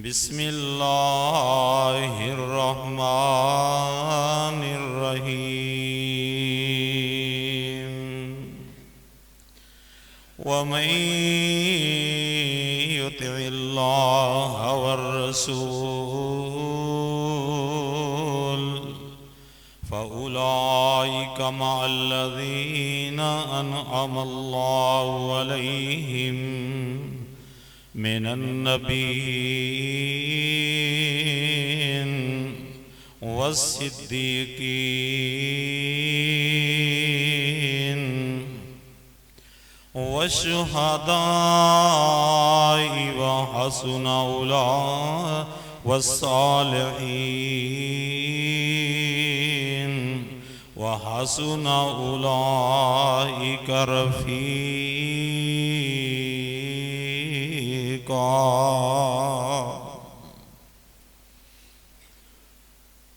बिस्मिल्लाहिर्रहमानिर्रहीम। वमन युतिइल्लाह वर्रसूल फउलाइका मअल्लज़ीना अनअमल्लाहु अलैहिम मिनन्नबीय्यीन वस्सिद्दीकीन वशुहदाई वहसुन उलाइका वस्सालिहीन वहसुन उलाइका रफ़ीक़ा।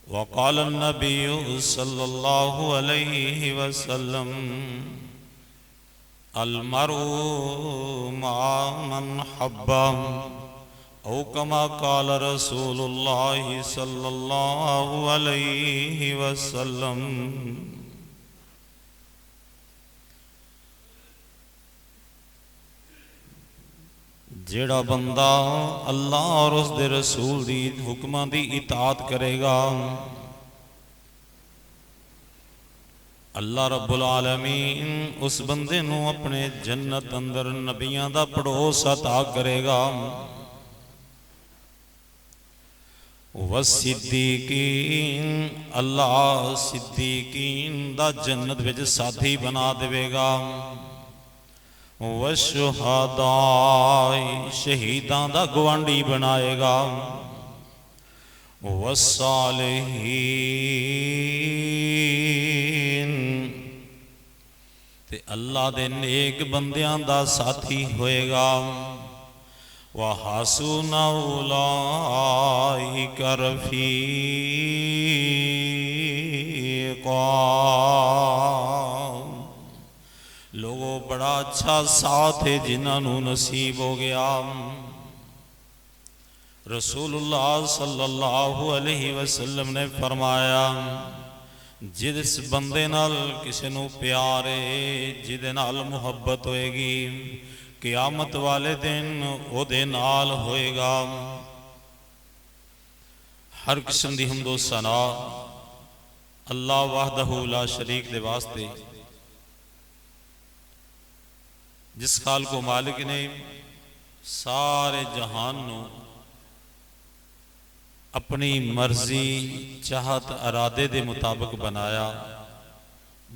वक़ाल नबिय्यु सल्लल्लाहु अलैहि वसल्लम अलमरउ मअ मन हब्बा औ कमा क़ाल रसूलुल्लाहि सल्लल्लाहु अलैहि वसल्लम। जेड़ा बंदा अल्लाह और उसके रसूल दी हुक्मां दी इताअत करेगा, अल्लाह रब्बुल आलमीन उस बंदे नू अपने जन्नत अंदर नबियां दा पड़ोस अता करेगा। वस्सिद्दीकीन अल्लाह सिद्दीकीन दा जन्नत विच साथी बना देवेगा। वशुहदाई शहीदां दा गवांडी बनाएगा। वस्सालिहीन ते अल्लाह दे नेक बंदियां दा साथी होएगा। वहसुन उलाइका रफ़ीक़ा। लोगों बड़ा अच्छा साथ है जिन्होंने नसीब हो गया। रसूलुल्लाह सल्लल्लाहु अलैहि वसल्लम ने फरमाया, जिस बंदे नाल किसी नू प्यार है, जिदे नाल मुहब्बत होएगी, क़यामत वाले दिन ओदे नाल होएगा। हर किस्म दी हम्दो सना अल्लाह वहदहू ला शरीक दे वास्ते, जिस खाल को मालिक ने सारे जहान नू अपनी मर्जी चाहत अरादे दे मुताबिक बनाया।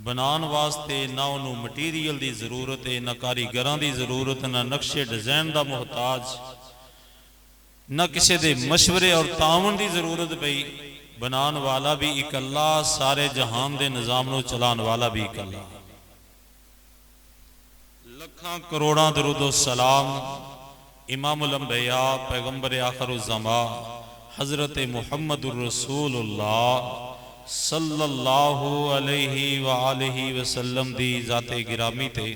बनान वास्ते ना उन्होंने मटीरियल की जरूरत है, ना कारीगरां की जरूरत, ना नक्शे डिजाइन का मुहताज, ना किसी के मशवरे और तावन की जरूरत पई। बनान वाला भी इकल्ला, सारे जहान के निज़ाम नू चलाने वाला भी इकल्ला। लखां करोड़ां दरूदो सलाम इमामुल अंबिया पैगंबर आखिरुज़्ज़मा हज़रत मुहम्मदुर रसूलुल्लाह सल्लल्लाहु अलैहि वालैहि वसल्लम दी ज़ाते गिरामी थे,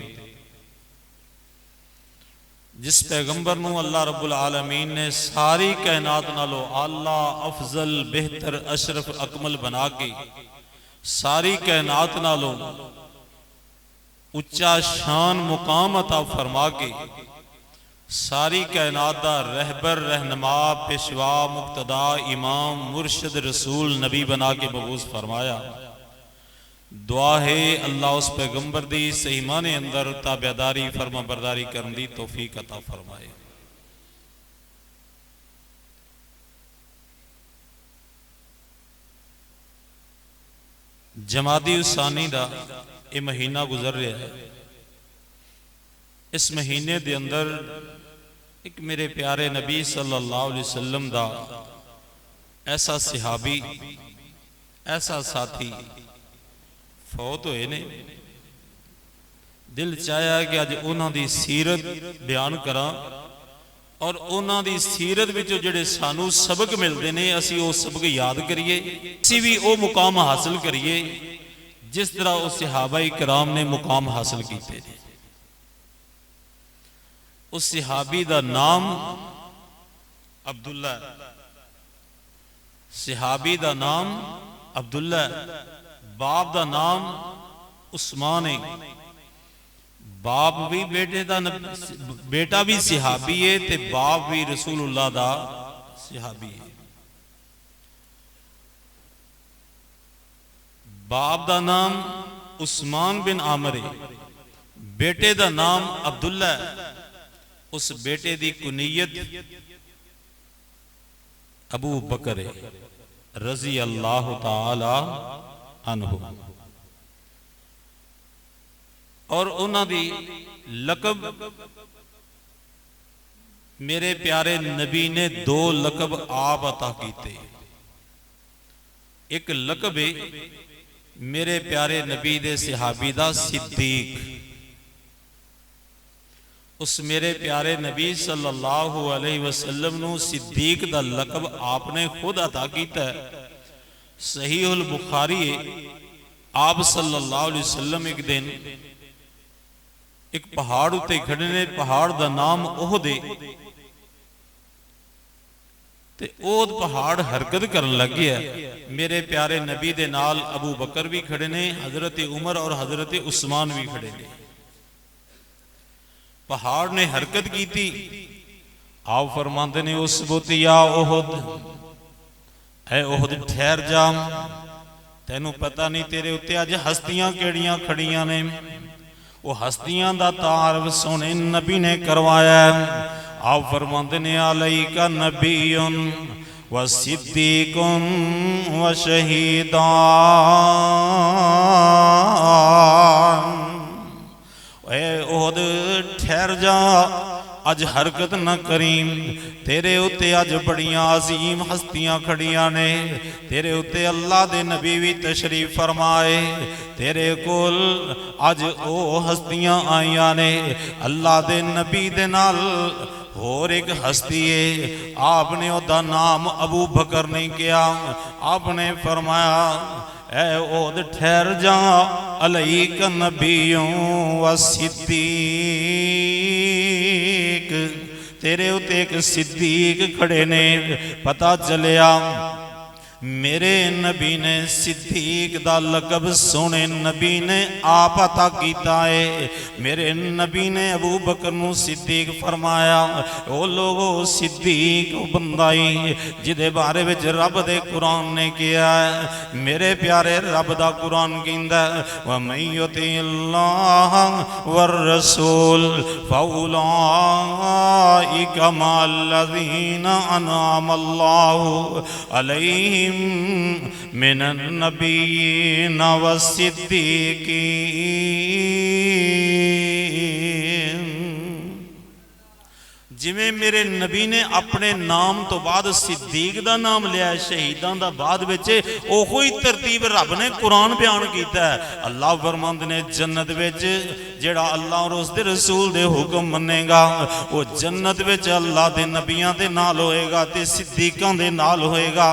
जिस पैगंबर नू अल्लाह रब्बुल आलमीन ने सारी कायनात नालों आला अफजल बेहतर अशरफ अकमल बना के सारी कायनात नालों उच्चा शान मुकाम अता फरमा के सारी कायनात दा रहबर रहनमा पेशवा मुक्तदा इमाम मुर्शद रसूल नबी बना के मबूस फरमाया। दुआ है अल्लाह उस पैगंबर दी सही माने अंदर ताबेदारी फरमा बरदारी करने दी तौफीक अता फरमाए। जमादी उसानी दा ये महीना गुजर रहा है। इस महीने दे अंदर एक मेरे प्यारे नबी सल्लल्लाहु अलैहि वसल्लम दा ऐसा सिहाबी, ऐसा साथी फौत होए ने। दिल चाहया कि अज उन्हां दी सीरत बयान करा और उन्हां दी सीरत विचों जिहड़े सानू सबक मिलते हैं असी वो सबक याद करिए, असी भी वो मुकाम हासिल करिए जिस तरह उस सहाबाई कराम ने मुकाम हासिल किए। उस सहाबी का नाम अब्दुल्ला, सहाबी दा नाम अब्दुल्ला, बाप दा नाम उस्मान है। बाप भी बेटे दा बेटा भी सहाबी है ते बाप भी रसूलुल्लाह दा सहाबी है। बाप दा नाम उस्मान बिन आमर है, बेटे दा नाम अब्दुल्ला। उस बेटे दी कुनीयत अबू बकर है रजी अल्लाह ताला अन्हु। और उन्हां दी लकब, मेरे प्यारे नबी ने दो लकब आप अता कीते। एक लकब है मेरे प्यारे नबी दे सहाबी दा सिद्दीक। उस मेरे प्यारे नबी सल्लल्लाहु अलैहि वसल्लम नू सिद्दीक दा लकब आपने खुद अता कीता है। सहीहुल बुखारी आप सल्लल्लाहु अलैहि वसल्लम एक दिन एक पहाड़ उत्ते खड़े ने, पहाड़ दा नाम ओहद है। ते ओहद पहाड़ हरकत करन लग गया। मेरे प्यारे नबी दे नाल अबू बकर भी खड़े ने, हजरत उमर और हजरत उस्मान भी खड़े ने। पहाड़ ने हरकत की थी। आप फरमाते ने उस बुतिया ओहद, ऐ ओहद ठहर जा, तेनू पता नहीं तेरे उत्ते अज हस्तियां केड़ियां खड़ियां ने। वो हस्तियां दा तारफ सोने नबी ने करवाया। आप फरमाते ने अलैका नबीयुन व सिद्दीकुन व शहीदान। ए ओहद ठहर जा, अज हरकत न करी, तेरे उत्ते अज बड़ियां अजीम हस्तियां खड़ियां ने। तेरे उत्ते अल्लाह दे नबी भी तशरीफ फरमाए। तेरे कोल अज ओ हस्तियां आईयां ने। अल्लाह दे नबी दे नाल होर एक हस्ती है। आपने ओदा नाम अबू बकर नहीं किया, आपने फरमाया ऐ ओद ठहर जा, अलैका नबीयों व सिद्दीक, तेरे उत्ते एक सिद्दीक खड़े ने। पता चलिया मेरे नबी ने सिद्दीक दा लकब सोने नबी ने आप अता कीता है। मेरे नबी ने अबू बकर नू सिद्दीक फरमाया। ओ लोगो, सिद्दीक बंदाई जिदे बारे विच रब दे कुरान ने किया है। मेरे प्यारे रब दा कुरान कहंदा व मैं युतिल्लाह वर रसूल फउलाइका मल्लज़ीना अनअमल्लाहु अलैहिम मिनन नबीय्यीन व सिद्दीकीन। जिमें मेरे नबी ने अपने नाम तो बाद सिद्दीक दा नाम लिया, शहीदां दा बाद विच ओहो ही तरतीब रब ने कुरान बयान कीता है। अल्लाह फरमांदे ने जन्नत विच जेड़ा अल्लाह और उसदे रसूल दे हुक्म मनेगा वो जन्नत विच अल्लाह दे नबियां दे नाल होएगा ते सिद्दीकां दे नाल होएगा।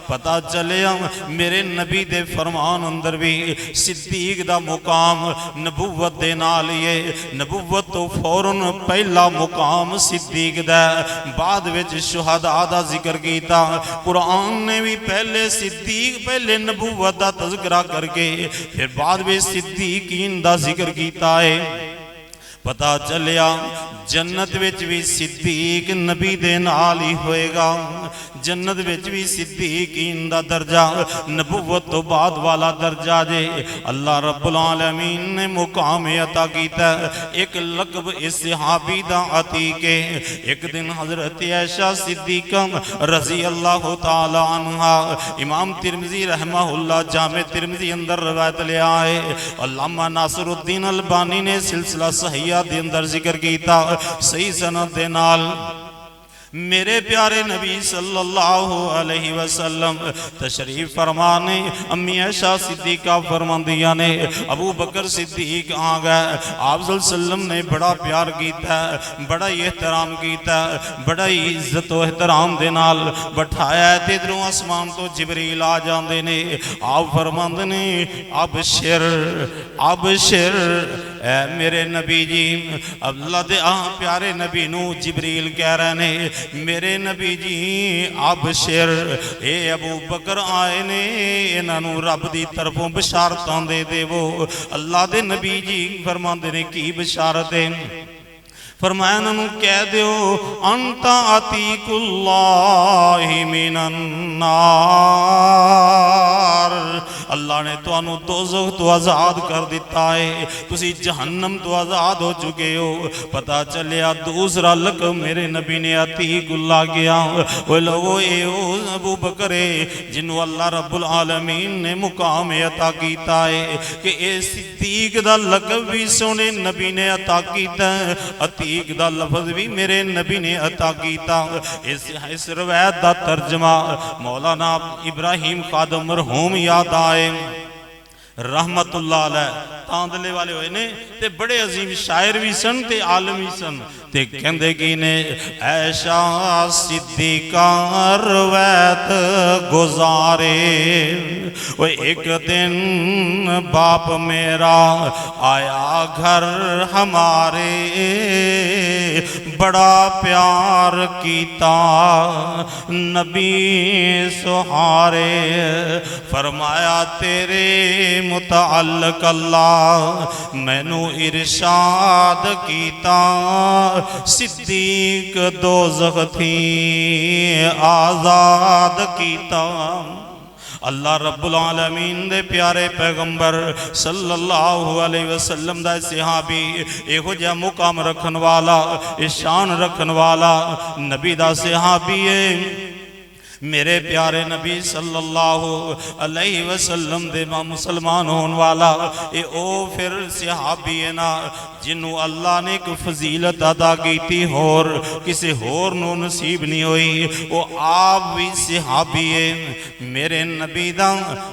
पता चलिया मेरे नबी दे फरमान अंदर भी सिद्दीक दा मुकाम नबुवत दे नाल ही है। नबुवत तो फौरन पहला मुकाम सिद्दीक दा, बाद विच शुहदा दा जिक्र कीता। कुरान ने भी पहले सिद्दीक, पहले नबुवत दा तज़किरा करके फिर बाद में सिद्दीकीन दा जिक्र कीता है। पता चलिया जन्नत विच भी सिद्दीक नबी दे नाल ही होएगा। जन्नत विच भी सिद्दीकीन दा दर्जा नबुवत तो बाद वाला दर्जा जे अल्लाह रब्बुल आलमीन ने मुकाम अता कीता। एक लकब इस सहाबी दा अतीक है। एक दिन हजरत आयशा सिद्दीका रजी अल्लाह तआला अन्हा, इमाम तिरमिजी रहमहुल्लाह जामे तिरमिजी अंदर रवायत ले आए। अल्लामा नासरुद्दीन अलबानी ने सिलसिला सहिया दे अंदर जिक्र कीता सही सनद दे नाल। मेरे प्यारे नबी सल्लल्लाहु अलैहि वसल्लम तशरीफ फरमाने, अम्मी आयशा सिद्दीका फरमांदियां ने अबू बकर सिद्दीक आ गए। आप सल्लम ने बड़ा प्यार किया, बड़ा ही एहतराम किया, बड़ा ही इज्जत और एहतराम दे नाल बैठाया। ते इधरों आसमान तो जिबरील आ जाते ने। आप फरमांदे ने अबशिर अबशिर ऐ मेरे नबी जी अल्लाह दे प्यारे नबी नू जिबरील कह रहे ने मेरे नबी जी अबशिर ए अबू बकर आए ने इन्हां नू रब दी तरफों बशारतां दे देवो। अल्लाह दे नबी जी फरमांदे ने की बशारत है? फरमाया इन्हों कह दो अंता अतीकुल्लाहि मिनन नार, अल्लाह ने तुहानू दोज़ख तो आज़ाद कर दिता है, तुसी जहन्नम तो आज़ाद हो चुके हो। पता चलिया दूसरा लक़ब मेरे नबी ने अतीकुल्लाह गया। वो लोगो ए अबू बकर जिन्हों अल्लाह रब्बुल आलमीन ने मुकाम अता किया है कि ए सिद्दीक दा लक़ब भी सोने नबी ने अता किया, अतीक दा लफ्ज़ भी मेरे नबी ने अता किया। इस रवायत दा तर्जमा मौलाना इब्राहिम खादम मरहूम याद आए रहमतुल्लाह अलैह, तांदले वाले होए ने ते बड़े अजीम शायर भी सन ते आलम भी सन। ते कहंदे की ने ऐशा सिद्दीका रवैत गुजारे, वो एक दिन बाप मेरा आया घर हमारे, बड़ा प्यार कीता नबी सुहारे, फरमाया तेरे मुतअल्लिक़ अल्लाह मैनू इरशाद कीता, सिद्दीक दोज़ख थी आज़ाद कीता। अल्लाह रब्बुल आलमीन दे प्यारे पैगंबर सल्लल्लाहु अलैहि वसल्लम दा सहाबी एहो जिहा मुकाम रखन वाला, शान रखन वाला नबी दा सहाबी है। मेरे प्यारे नबी सल्लल्लाहु अलैहि वसल्लम दे मुसलमान होने वाला ये ओ फिर सहाबी है ना जिन्हों अल्लाह ने एक फजीलत अदा की होर किसी होर नू नसीब नहीं हुई। वो आप भी सहाबी है मेरे नबी दा,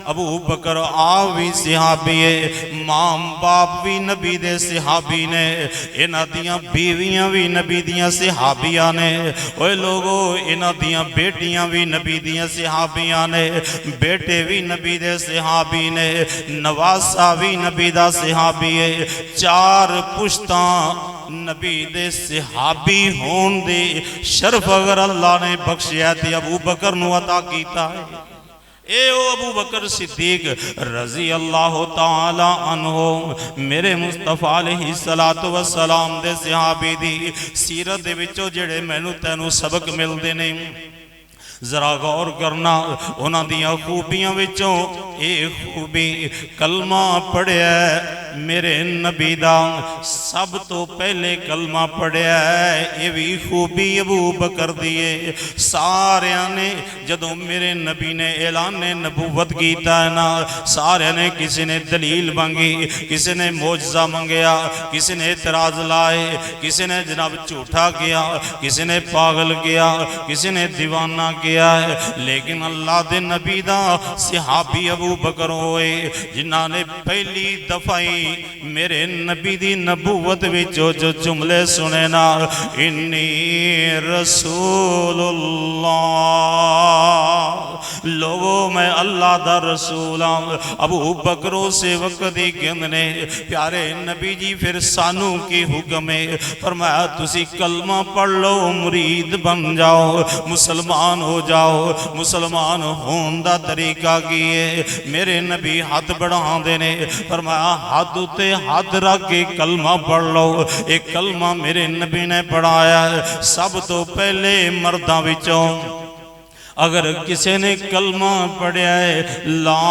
अबू बकर आप भी सहाबी है, मां बाप भी नबी दे सहाबी ने, इन्हां दियां बीवियां भी नबी दियां सहाबियां ने। ओए लोगो इन्हां दियां बेटियां भी नबी दियां सहाबियां ने, बेटे भी नबी दे सहाबी ने, नवासा भी नबी दा सहाबी है। चार पुश्ता नबी दे सहाबी होन दे शर्फ अगर अल्लाह ने बख्शिया ते अबू बकर नू अता कीता है। ए ओ अबू बकर सिद्दीक रजी अल्लाह ताला अन्हो मेरे मुस्तफा अलैहि सलातो व सलाम दे सहाबी दी सीरत दे विचों जेड़े मैनू तैनू सबक मिलदे ने जरा गौर करना। उन्हां दियां खूबियां विचों एक खूबी कलमा पढ़िया मेरे नबी दा, सब तो पहले कलमा पढ़िया ये भी खूबी अबू बकर दी है। सारिया ने जदों मेरे नबी ने ऐलान नबूवत किया ना, सारे ने किसी ने दलील मांगी, किसी ने मोजज़ा मंगया, किसी ने एतराज लाए, किसी ने जनाब झूठा किया, किसी ने पागल किया, किसी ने दीवाना किया है। लेकिन अल्लाह दे नबी दा सहाबी अबू बकर होए जिन्हां ने पहली दफा ही मेरे नबी दी नबूवत विचों जो जुमले सुने ना, इन्नी रसूलुल्लाह लोगो मैं अल्लाह दा रसूल हां। अबू बकरो से वक्त दी कहंदे प्यारे नबी जी फिर सानू की हुक्म है? फरमाया तुसी कलमा पढ़ लो, मुरीद बन जाओ, मुसलमान हो जाओ। मुसलमान होने का तरीका की है? मेरे नबी हाथ बढ़ाते ने, फरमाया हाथ उत्ते हाथ रख के कलमा पढ़ लो। एक कलमा मेरे नबी ने पढ़ाया सब तो पहले मर्दां विचों अगर किसी ने कलमा पढ़िया है ला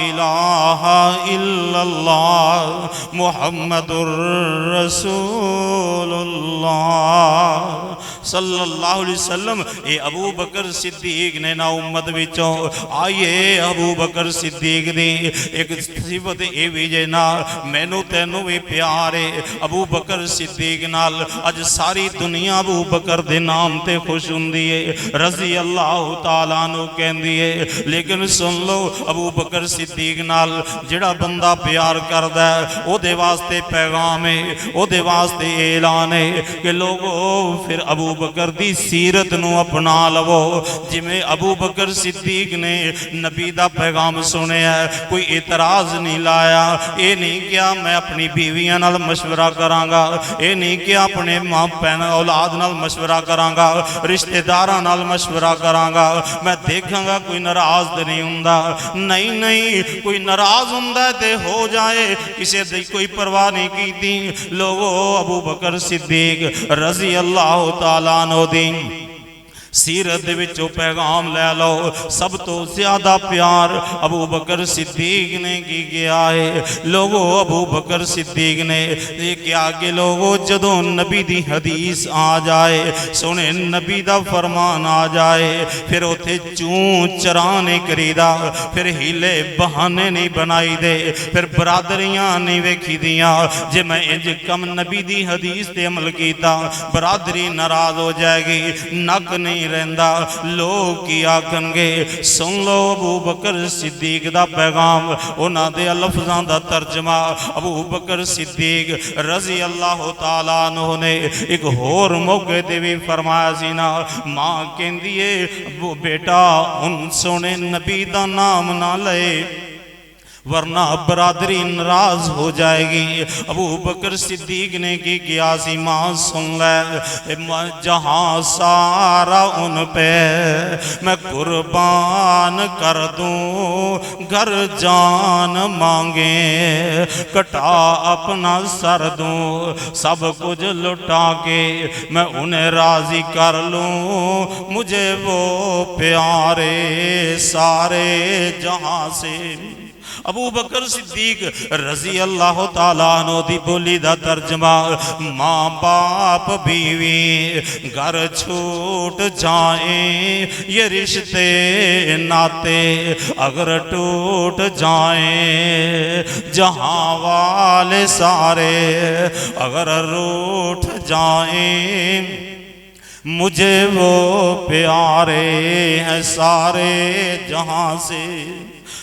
इलाहा इल्लल्लाह मुहम्मदुर रसूलुल्लाह सल्लल्लाहु अलैहि वसल्लम, ये अबू बकर सिद्दीक ने ना उम्मत विचों आइए। अबू बकर सिद्दीक दी एक सिफत ये भी जे ना मैनू तैनू भी प्यार है अबू बकर सिद्दीक नाल। अज सारी दुनिया अबू बकर दे नाम ते खुश हुंदी है, रज़ी अल्लाह ताला नु कहंदी है। लेकिन सुन लो अबू बकर सिद्दीक नाल जिहड़ा बंदा प्यार करदा है ओदे वास्ते पैगाम है, ओदे वास्ते ऐलान है कि लोगो फिर अबू अबू बकर दी सीरत नू अपना लवो। जिमें अबू बकर सिद्दीक ने नबी दा पैगाम सुनिया, कोई एतराज नहीं लाया। ये नहीं किया मैं अपनी बीवियां नाल मशवरा करांगा, ये नहीं किया अपने मां भैन औलाद नाल मशवरा करांगा, रिश्तेदारां नाल मशवरा करांगा, मैं देखांगा कोई नाराज तो नहीं हुंदा। नहीं नहीं, कोई नाराज हुंदा ते हो जाए, किसी दी कोई परवाह नहीं की। लोगो अबू बकर सिद्दीक रजी अल्लाह तआला अन्हु दी सीरत दे विचों पैगाम लै लो। सब तो ज्यादा प्यार अबू बकर सिद्दीक ने की गया है। लोगो अबू बकर सिद्दीक ने ये क्या कि लोगो जदों नबी दी हदीस आ जाए, सुने नबी दा फरमान आ जाए, फिर उथे चूं चरा नहीं करीदा, फिर हीले बहाने नहीं बनाई दे, फिर बरादरियां नहीं वेखी दियां। जे मैं इंज कम नबी दी हदीस ते अमल कीता, बरादरी नाराज हो जाएगी, नक नहीं रहंदा। लोग की आखणगे, सुन लो अबू बकर सिद्दीक दा पैगाम, उन्हां दे लफ्ज़ां दा तर्जमा। अबू बकर सिद्दीक रजी अल्लाह तआला अन्हु ने एक होर मौके ते भी फरमाया सी ना, मां कहंदी है बेटा हुण सोने नबी दा नाम ना लए वरना बरादरी नाराज हो जाएगी। अबू बकर सिद्दीक ने की किया सी, मां सुन ले, जहां सारा उन पे मैं कुर्बान कर दूं, घर जान मांगे कटा अपना सर दूं, सब कुछ लुटा के मैं उन्हें राजी कर लूं, मुझे वो प्यारे सारे जहां से। अबू बकर सिद्दीक रजी अल्लाह तआला अन्हु दी बोली दा तर्जमा, माँ बाप बीवी घर छूट जाए, ये रिश्ते नाते अगर टूट जाए, जहां वाले सारे अगर रूठ जाए, मुझे वो प्यारे हैं सारे जहां से।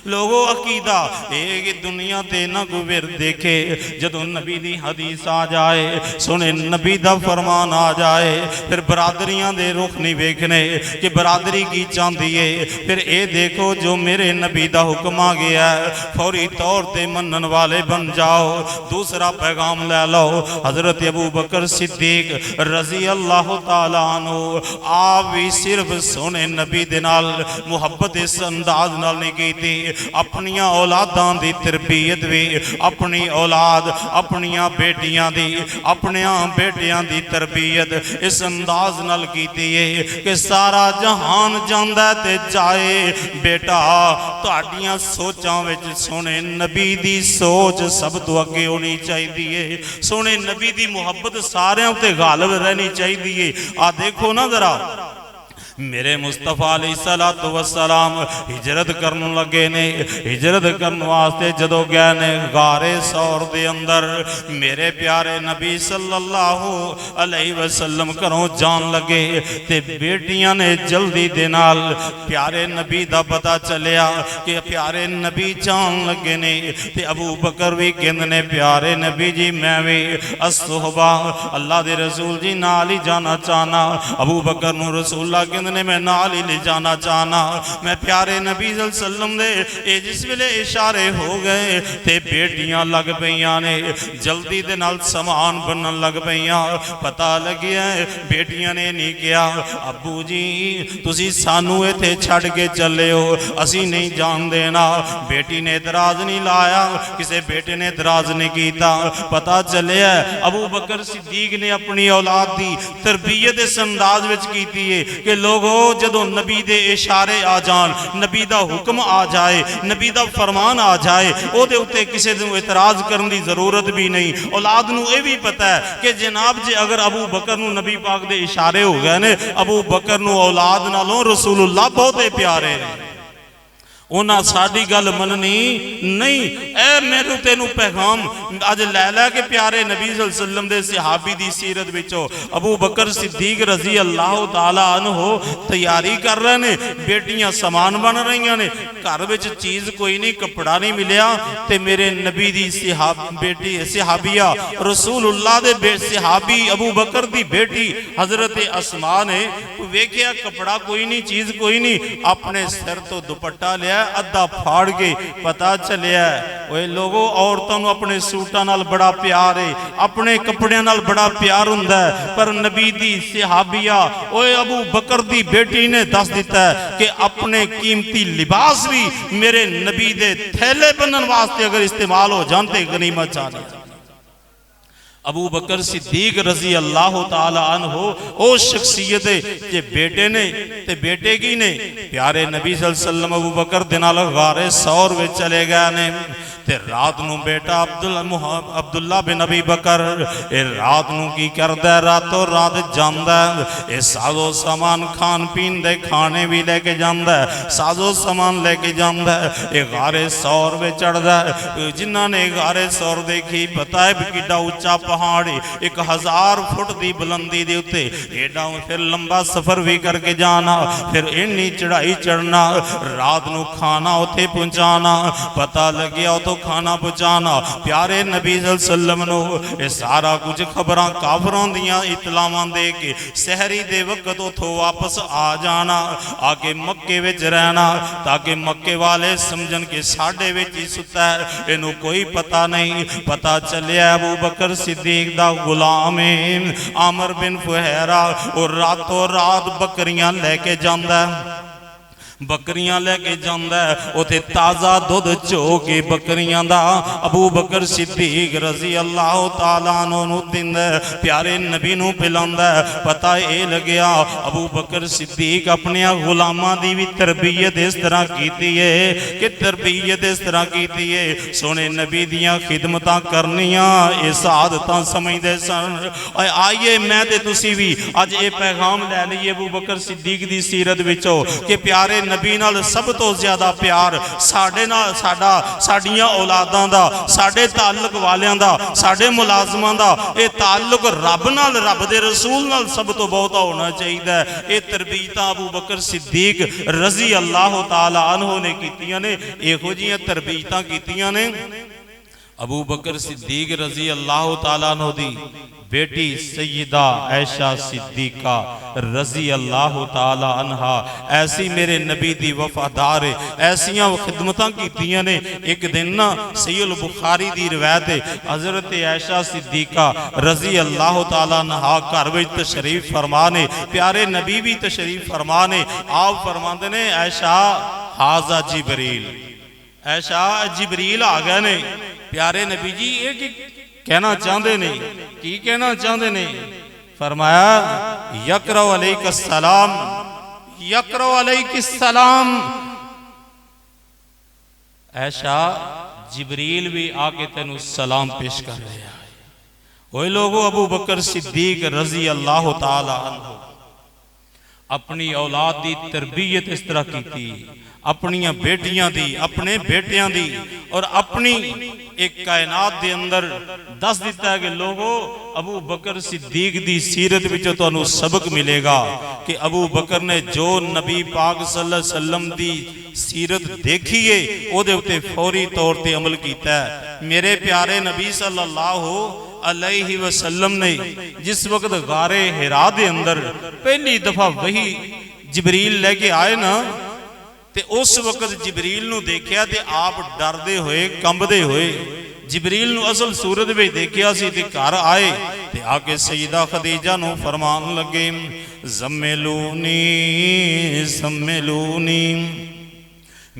लोगों अकीदा एक दुनिया ते ना कोई विर देखे, जदों नबी दी हदीस आ जाए, सुने नबी दा फरमान आ जाए, फिर बरादरियां दे रुख नहीं वेखने कि बरादरी की चाहती है। फिर ये देखो जो मेरे नबी दा हुक्म आ गया है, फौरी तौर ते मनन वाले बन जाओ। दूसरा पैगाम ले लो, हजरत अबू बकर सिद्दीक रजी अल्लाह तआला अन्हु आप भी सिर्फ सोने नबी दे नाल मुहब्बत इस अंदाज नाल नहीं कीती, अपनिया औलादां दी तरबियत भी, अपनी औलाद अपनिया बेटियां दी, अपने बेटियां दी तरबियत इस अंदाज नाल कीती है कि सारा जहान जांदा ते जाए, बेटा तुहाडियां सोचां विच सोने नबी दी सोच सब तो अगे होनी चाहिए। सोने नबी दी मुहब्बत सारियां ते गालिब रहनी चाहिए। आ देखो ना जरा, मेरे मुस्तफा अलैहिस्सलातु वस्सलाम हिजरत करन लगे ने, हिजरत करने वास्ते जदों गए ने गारे सौर दे अंदर, मेरे प्यारे नबी सल्लल्लाहु अलैहि वसल्लम घरों जान लगे ते बेटियां ने जल्दी दे नाल प्यारे नबी दा पता चलिया कि प्यारे नबी जान लगे ने। ते अबू बकर भी कहंदे ने प्यारे नबी जी मैं भी असुहबा अल्लाह दे रसूल जी नाल ही जाना चाहना। अबू बकर नूं रसूलुल्लाह कहंदे ने मैं नाल ही ले जाना चाहना। मैं प्यारे नबी सल्लम दे ए जिस वेले इशारे हो गए ते बेटियां लग पईयां ने जल्दी दे नाल समान बनन लग पईयां। पता लगिया बेटियां ने नहीं किया अबू जी तुसी सानू इत्थे छड़ के चले हो, असी नहीं जान देना। बेटी ने इतराज नहीं लाया, किसी बेटे ने इतराज नहीं किया। पता चलिया अबू बकर सिद्दीक ने अपनी औलाद की तरबियत इस अंदाज विच कीती है कि लोगों जदों नबी दे इशारे आ जान, नबी दा हुक्म आ जाए, नबी दा फरमान आ जाए, ओदे उत्ते किसी नूं इतराज करने की जरूरत भी नहीं। औलाद नूं यह भी पता है कि जनाब जे अगर अबू बकर नूं नबी पाक दे इशारे हो गए ने, अबू बकर नूं औलाद नालों रसूलुल्लाह बहुत प्यारे ने। उन्हां साडी गल मननी नहीं। ए मेनू तेनू पैगाम अज लै लै के प्यारे नबी सल्लल्लाहु अलैहि वसल्लम दे सहाबी दी सीरत विचों अबू बकर सिद्दीक रजी अल्लाह तआला अन्हो तैयारी कर रहे ने, बेटियां समान बन रही ने, घर विच चीज़ कोई नहीं, कपड़ा नहीं मिलिया, ते मेरे नबी दी बेटी सहाबिया रसूलुल्लाह दे सहाबी अबू बकर दी बेटी हजरत अस्मा ने वेख्या कपड़ा कोई नहीं, चीज़ कोई नहीं, अपने सिर तो दुपट्टा लिया अद्धा फाड़ के, पता चलिया ओए लोगों औरतों को अपने सूटां नाल बड़ा प्यार है, अपने कपड़ियां नाल बड़ा प्यार हुंदा है, पर नबी दी सहाबिया ओए अबू बकर दी बेटी ने दस दिता है कि अपने कीमती लिबास भी मेरे नबी दे थैले बनन वास्ते अगर इस्तेमाल हो जाते गनीमत चाले। अबू बकर सिद्दीक रजी अल्लाह तआला अन्हो ओ शख्सियत जे बेटे ने ते बेटे की ने प्यारे नबी सल्लल्लाहु अलैहि वसल्लम अबू बकर दे नाल गारे सौर विच चले गए ने, ते रात नू बेटा अब्दुल्ला बिन अबी बकर ए रात नू की करदा, रातों रात जांदा, ए साजो सामान खान पीन दे खाने भी लेके जांदा, साजो सामान लेके जांदा, ए गारे सौर में चढ़दा। जिन्हां ने गारे सौर देखी पता है भी किड्डा उच्चा पहाड़, 1000 फुट की बुलंदी दे उत्ते एडा, फिर लंबा सफर भी करके जाना, फिर इन्नी चढ़ाई चढ़ना, रात नू खाना उत्थे पहुंचाना, पता लग्या तो खाना पहुंचाना, प्यारे नबी सल्लल्लाहु अलैहि वसल्लम नो ये सारा कुछ खबरां काफरां दियां इतलावां दे के सहरी दे वक्त उथों वापस आ जाना, आके मक्के विच रहना, ताकि मक्के वाले समझन के साडे विच ही सुता है, इनू कोई पता नहीं। पता चलिया अबू बकर सिद्दीक दा गुलाम है आमर बिन फुहैरा, और रातों रात बकरियां लेके जांदा, बकरियां लेके जांदा, उथे ताज़ा दुध चो के बकरियां दा अबू बकर सिद्दीक रजी अल्लाह तआला अन्हु दिंदा, प्यारे नबी नू पिलांदा। पता ये लग्या अबू बकर सिद्दीक अपने गुलामां दी भी तरबियत इस तरह कीती है कि तरबियत इस तरह कीती है, सोने नबी दियां खिदमतां करनियां इस आदतां समझदे सन। आइए मैं ते तुसी भी अज ये पैगाम लै लईए अबू बकर सिद्दीक दी सीरत विचों कि प्यारे नबी नाल सब तो ज्यादा प्यार साडे नाल साडा साडियां औलादां दा, साडे ताल्लुक वालियां दा, साडे मुलाजमां दा, ये ताल्लुक रब नाल, रब दे रसूल नाल सब तो बहुत होना चाहिए। ये तरबीयतां अबू बकर सिद्दीक रजी अल्लाह तआला अन्हु ने कीतियां ने, इहो जिहियां तरबीयतां कीतियां ने अबू बकर सिद्दीक रजी अल्लाह तआला अन्हु दी बेटी सैयदा ऐशा सिद्दीका रजी अल्लाह तआला अन्हा ऐसी मेरे नबी दी वफादार ऐसियां खिदमतां कीतियां ने। एक दिन ना सहीह बुखारी दी रिवायत है, हजरत ऐशा सिद्दीका रजी अल्लाह तआला अन्हा घर विच तशरीफ फरमा ने, प्यारे नबी भी तशरीफ फरमा ने। आप फरमांदे ने ऐशा हाजा जिबरील, ऐशा जिबरील आ गए ने। प्यारे नबी जी ये की कहना चाहते ने, की कहना चाहते ने? फरमाया यकरो अलैका सलाम, यकरो अलैका सलाम। ऐशा जिबरील भी आके तेनू सलाम पेश कर रहा है। ओए लोगों अबू बकर सिद्दीक रजी अल्लाह तआला अन्हु अपनी औलाद की तरबियत इस तरह की, अपनिया बेटियां दी, अपने बेटियां दी, और अपनी एक कायनात दे अंदर दस दिता है कि लोगों अबू बकर सिद्दीक दी सीरत विचों तुहानू सबक मिलेगा कि अबू बकर ने जो नबी पाक सल्लल्लाहु अलैहि वसल्लम दी सीरत देखी है उहदे उत्ते फौरी तौर ते अमल कीता है। मेरे प्यारे नबी सल्लल्लाहु अलैहि वसल्लम ने जिस वक्त गारे हिरा दे अंदर पहली दफा वही जिबरील लेके आए ना, ते उस वक्त जिबरील नू देखिया ते आप डरदे हुए कंबदे हुए जिबरील नू असल सूरत में देखिया सी ते घर आए ते आके सईदा खदीजा नू फरमान लगे ज़म्मिलूनी ज़म्मिलूनी,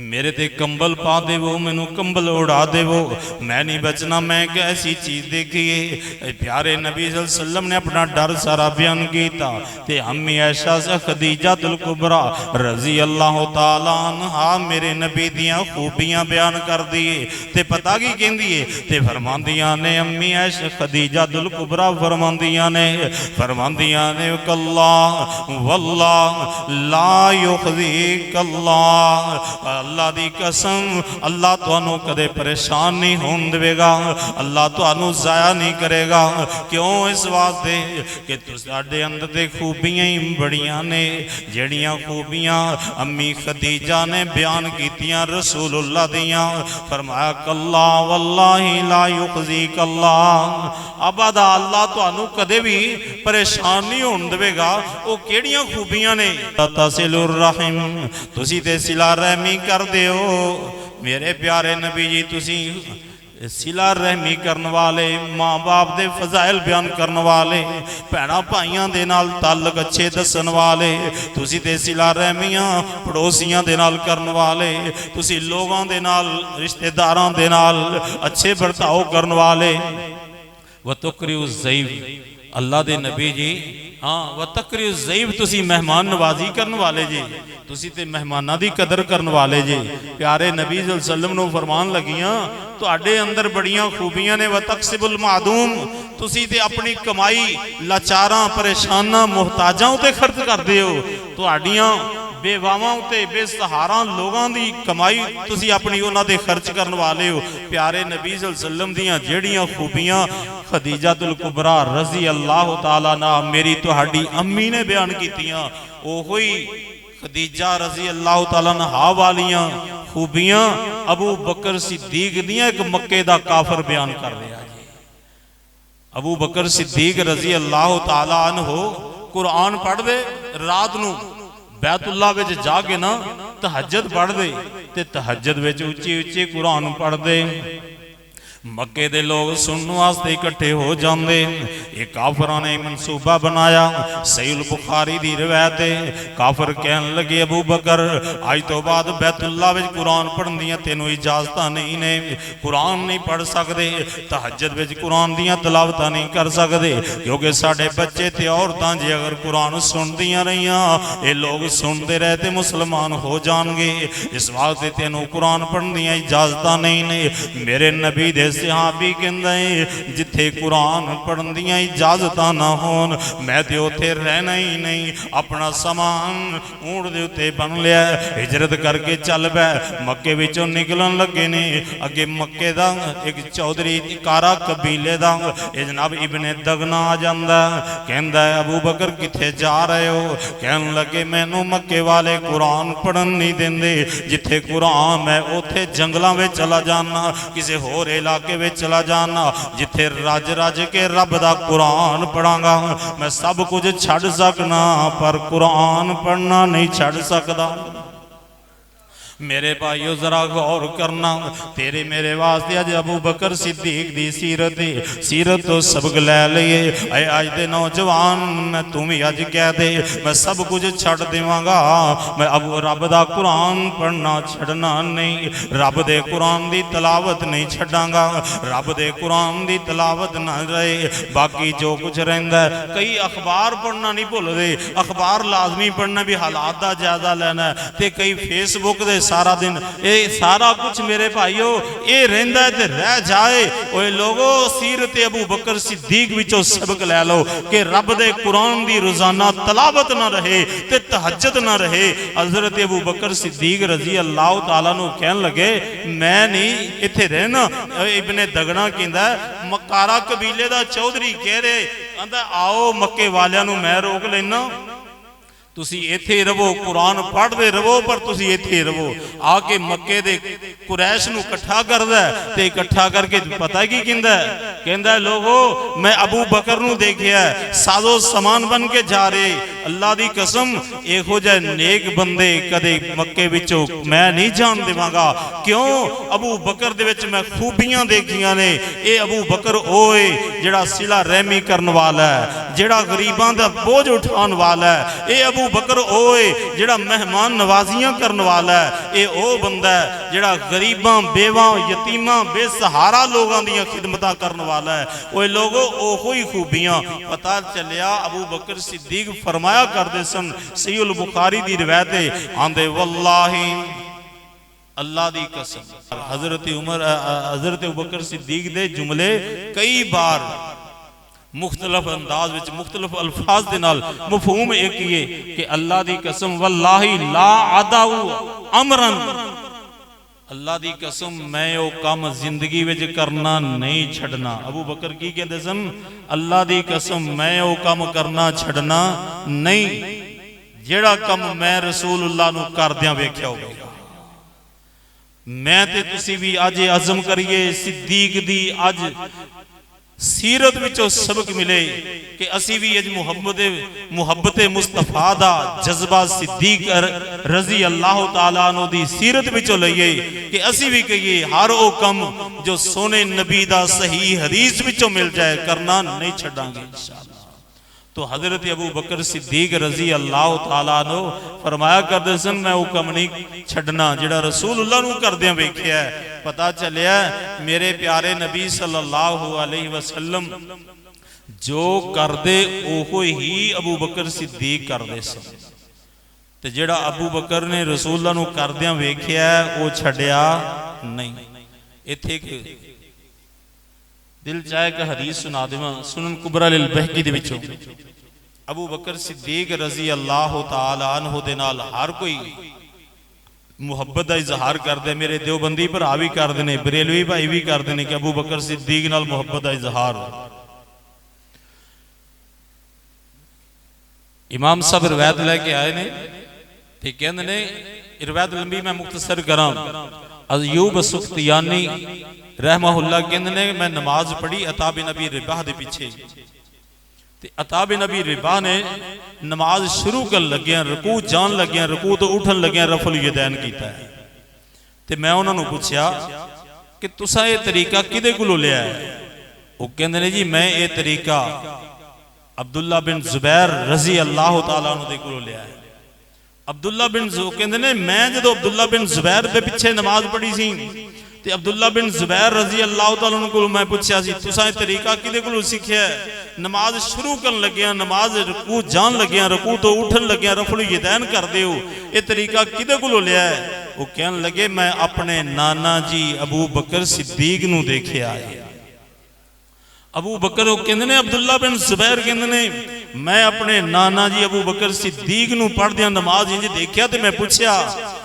मेरे ते कंबल पा देवो, मैनू कंबल उड़ा देवो, मैं नहीं बचना। मैं एक ऐसी चीज देखी है। प्यारे नबी सल्लल्लाहु अलैहि वसल्लम ने अपना डर सारा बयान किया ते अम्मी ऐशा से खदीजा तुल कुबरा रजी अल्लाह तआला अन्हा मेरे नबी दियां खूबियां बयान कर दिए ते पता की कहंदी है ते फरमांदियां ने अम्मी ऐशा खदीजा तुल कुबरा फरमांदियां ने कल्ला वल्लाह ला युखज़ीक अल्लाह, अल्लाह दी कसम अल्लाह तुहानू कदे परेशान नहीं होन देवेगा, अल्लाह तुहानू जाया नहीं करेगा। क्यों? इस वास्ते कि तुहाडे अंदर दे खूबियां ही बड़ियां ने, जड़ियां खूबियां अम्मी खदीजा ने बयान कीतियां रसूलुल्लाह दियां। फरमाया कल्ला वल्लाही ला युखज़ीक अल्लाह, अबदा अल्लाह तुहानू कदे भी परेशान नहीं होन देवेगा। वो केड़ियां खूबियां ने? तसिलुर रहम, तुसी ते सिला रहमी कर दिओ। मेरे प्यारे नबी जी तुसी सिला रहमी करने वाले, माँ बाप दे फजाइल बयान करने वाले, भैणा भाइयों दे नाल ताल्लुक अच्छे दसन वाले, तुसी ते सिला रहमियां पड़ोसियां दे नाल करने वाले, तुसी लोगों दे नाल रिश्तेदारां दे नाल अच्छे बर्ताव करने वाले। व तुकरिउ ज़ईफ, अल्लाह दे नबी जी हाँ व तकरिउ ज़ईफ, तुसी मेहमान नवाजी करने वाले जी, तुसी ते मेहमानां दी कदर करने वाले जी। प्यारे नबी सल्लल्लाहु अलैहि वसल्लम नूं फरमान लगियां तुहाडे अंदर बड़ियां खूबियां ने। व तकसिबुल मादूम, तुसी ते अपनी कमाई लाचारां परेशानां मुहताजां उते खर्च करदे हो। तुहाडियां बेवावां उते बेसहारा लोगों की कमाई तुसी अपनी उन्हां ते खर्च करने वाले हो। प्यारे नबी सल्लल्लाहु अलैहि वसल्लम दियां जेड़ियां खूबियां खदीजातुल कुबरा रज़ी अल्लाह तआला ना मेरी तुहाडी अम्मी ने बयान कीतियां, ओही खदीजा रज़ी अल्लाह तआला अन्हा वालियां खूबियां अबू बकर सिद्दीक दियां एक मक्के दा काफर बयान कर रहा है। अबू बकर सिद्दीक रज़ी अल्लाह तआला अन्हु कुरान पढ़दे, रात नूं बैतुल्लाह विच जाके ना तहज्जुद पढ़दे ते तहज्जुद विच उच्ची उच्ची कुरान पढ़दे। मक्के दे लोग सुनने वास्ते इकट्ठे हो जाते। एक काफरां ने मनसूबा बनाया, सहीह बुखारी दी रिवायत है। काफर कहन लगे अबू बकर अज तो बाद बैतुल्लाह विच कुरान पढ़न दियां तैनूं इजाजत नहीं ने, कुरान नहीं पढ़ सकते, तहज्जुद विच कुरान दियां तलावतां नहीं कर सकते, क्योंकि साडे बच्चे ते औरतां जे अगर कुरान सुनदियां रहियां ये लोग सुनते रहे ते मुसलमान हो जाणगे, इस वास्ते तैनूं कुरान पढ़न दियां इजाजत नहीं ने। मेरे नबी दे सहाबी कहंदे जिथे कुरान पढ़न दियां इजाजत ना होन मैं ते उथे रहना ही नहीं। अपना समान ऊंट दे उत्ते बन लिया, हिजरत करके चल पै। मक्के विचों निकलन लगे ने, अगे मक्के दा एक चौधरी कारा कबीले दा जनाब इब्ने दगना आ जांदा, कहंदा अबू बकर किथे जा रहे हो? कहन लगे मैनू मक्के वाले कुरान पढ़न नहीं देंदे, जिथे कुरान मैं उथे जंगलों में चला जाना, किसी होर इलाके में चला जाना, जिथे रज रज के रब दा कुरान पढ़ांगा। मैं सब कुछ छड़ सकना पर कुरान पढ़ना नहीं छड़ सकदा। मेरे भाइयों जरा गौर करना, तेरे मेरे वास्ते अज अबू बकर सिद्दीक दी सीरत तो सबक लै लईए। अज दे नौजवान मैं तू भी अज कह दे मैं सब कुछ छड़ देवांगा, मैं अबू रब दा कुरान पढ़ना छड़ना नहीं, रब दे कुरान दी तलावत नहीं छड़ांगा, रब दे कुरान दी तलावत ना रहे, बाकी जो कुछ रहिंदा। कई अखबार पढ़ना नहीं भुलदे, अखबार लाजमी पढ़ना भी हालात दा जायजा लेना, ते कई फेसबुक दे सारा दिन ये सारा कुछ मेरे भाइयों ये रहिंदा है ते रह जाए। ओए लोगो सीरत अबू बकर सिद्दीक विचों सबक लै लो कि रब दे कुरान दी रोजाना तलावत ना रहे ते तहज्जुद ना रहे। हजरत अबू बकर सिद्दीक रजी अल्लाह तआला नू कहन लगे मैं नहीं इत्थे रहना। इब्ने दगना कहंदा मकारा कबीले दा चौधरी कह रहे आंदा आओ मक्के वालियां नू मैं रोक लेना, तुसी इत्थे रवो कुरान पढ़ते रवो पर तुसी इत्थे रवो। आके मक्के दे कुरैश नू इकट्ठा करदा ते इकट्ठा करके पता की कहंदा कहंदा लोगो मैं अबू बकर नू देखिया साजो समान बन के जा रहे, अल्लाह दी कसम इहो जिहे नेक बंदे कदे मक्के विचों मैं नहीं जान देवांगा। क्यों? अबू बकर दे विच मैं खूबियां देखियां ने। ये अबू बकर ओए जिहड़ा सिला रहमी करन वाला है, जिहड़ा गरीबां दा बोझ उठाउण वाला है। ये अबू बकर ओए जिहड़ा मेहमान नवाजियां करने वाला है। ये ओ बंदा है जिहड़ा गरीबां बेवां यतीमां बेसहारा लोगों दी खिदमतां करने वाला है। ओए लोगो ओहो ही खूबियां पता चलिया अबू बकर सिद्दीक फरमाया करदे सन, सहीह बुखारी दी रिवायत है, आंदे वल्लाही अल्लाह दी कसम। हजरत अबू बकर सिद्दीक दे जुमले कई बार मुख्तलिफ अंदाज विच मुख्तलिफ अल्फाज दे नाल मफहूम एक ही है कि अल्लाह दी कसम वल्लाही ला अदाउ अमरन अल्लाह दी कसम मैं वो काम जिंदगी विच करना नहीं छड़ना। अबू बकर की कहते सन, अल्लाह दी कसम मैं वो काम करना छड़ना नहीं जेड़ा काम मैं रसूलुल्लाह नू करदियां वेख्या होगा। मैं ते तुसी भी अज अज़म करिए सिद्दीक दी अज सीरत विचों सबक मिले कि असी भी अज मुहब्बत मुस्तफा दा जज्बा सिद्दीक रजी अल्लाह तआला अन्हु दी सीरत विचों लईए कि असी भी कहिए हर वो कम जो सोने नबी दा सही हदीस विचों मिल जाए करना नहीं छड़ांगे इंशाअल्लाह। तो हजरत अबू बकर सिद्दीक रजी अल्लाह तआला अन्हु फरमाया करदे सन, मैं वो कम नहीं छड़ना जेड़ा रसूलुल्लाह नू करदियां वेख्या। पता चलिया मेरे प्यारे नबी सल्लल्लाहु अलैहि वसल्लम जो करदे ओहो ही अबू बकर सिद्दीक करदे सन, ते जेड़ा अबू बकर ने रसूलुल्लाह नू करदियां वेख्या वो छड्या नहीं। इत्थे एक दिल चाहे कि हदीस सुना देवां सुनन कुबरा लिल बहकी दे विचों अबू बकर सिद्दीक रजी अल्लाह तआला अन्हु दे नाल हर कोई मुहब्बत का इजहार करते। मेरे देवबंदी भरा भी करते हैं, बरेलवी भाई भी करते हैं कि अबू बकर सिद्दीक नाल मुहब्बत का इजहार। इमाम साहब रिवायत लैके आए ने ते कहंदे ने, रिवायत लंबी मैं मुख्तसर करां। अयूब सुख्तियानी रहमहुल्लाह कहंदे ने मैं नमाज पढ़ी अता बिन अबी रिबाह दे पीछे, ते अता बिन अबी रिबाह ने नमाज शुरू कर लग्या रकू जान लग्या रकू तो उठन लग्या रफल यदैन कीता है। ते मैं उन्होंने पूछया कि तुसा ये तरीका किदे कोलों लिया है? वो कहंदे ने जी मैं ये तरीका अब्दुल्ला बिन जुबैर रजी अल्लाह तआला अन्हु दे कोलों लिया है। अब्दुल्ला बिन कहंदे ने मैं जदों अब्दुल्ला बिन जुबैर दे पिछे नमाज पढ़ी सी ते अब्दुल्ला बिन जुबैर रजी अल्लाह तआला अन्हु कोलों मैं पूछया सी तुसा ये तरीका किदे कोलों सीखिया है? नमाज शुरू करन लग्या नमाज रकू जान लग्या रकू तो उठन लग्या रफल यदैन करदे हो, ये तरीका किदे कोलों लिया है? वो कहन लगे मैं अपने नाना जी अबू बकर सिद्दीक नू देखिया है। अबू बकर कहंदे ने अब्दुल्ला बिन जुबैर कहंदे ने मैं अपने नाना जी अबू बकर सिद्दीक नू पढ़दियां नमाज इंज देखिया ते मैं पूछया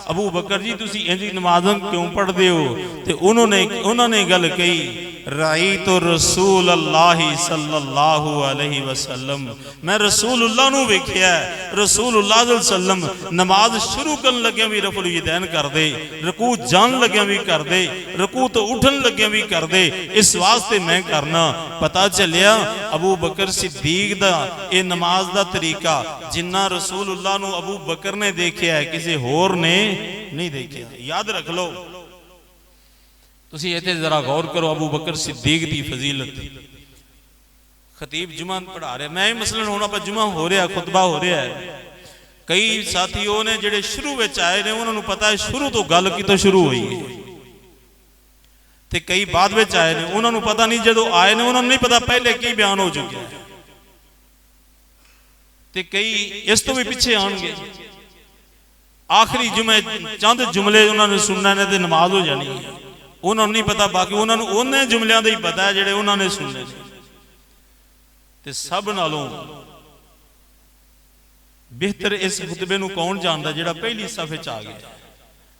अबू बकर जी तुसी इंज नमाज क्यों पढ़दे हो? ते उन्होंने गल कही राई तो रसूल अल्लाह सल्लल्लाहु अलैहि वसल्लम, मैं रसूलुल्लाह नू वेख्या। रसूलुल्लाह सल्लम नमाज शुरू करन लग्या भी रफल यदैन कर दे, रकू जान लग्या भी कर दे, रकू तो उठन लग्या भी कर दे, इस वास्ते मैं करना। पता चलिया अबू बकर सिद्दीक दा ये नमाज दा तरीका जिन्ना रसूलुल्लाह नू अबू बकर ने देखिया है किसी होर ने नहीं देखिया। याद रख लो तुसी इत्थे जरा गौर करो अबू बकर सिद्दीक दी फजीलत। खतीब जुमा पढ़ा रहे, मैं मसलन हुण आपां जुमा हो रहा खुतबा हो रहा है, कई साथी वो ने जिहड़े शुरू विच आए ने उन्होंने पता है शुरू तो गल कितों शुरू हुई है, ते कई बाद विच आए ने उन्होंने पता नहीं जदों आए ने उन्होंने नहीं पता पहले की बयान हो चुका है, ते कई इस तो भी पिछे आउणगे। आखिरी जुमे चंद जुमले उन्होंने सुनने ने ते नमाज हो जानी है, उन्होंने नहीं पता बाकी उन्होंने उन्हें जुमलियां दा ही पता है जिहड़े उन्होंने सुनने ते सब नालों बेहतर इस खुतबे नूं कौन जानदा जिहड़ा पहली सफे च आ गया,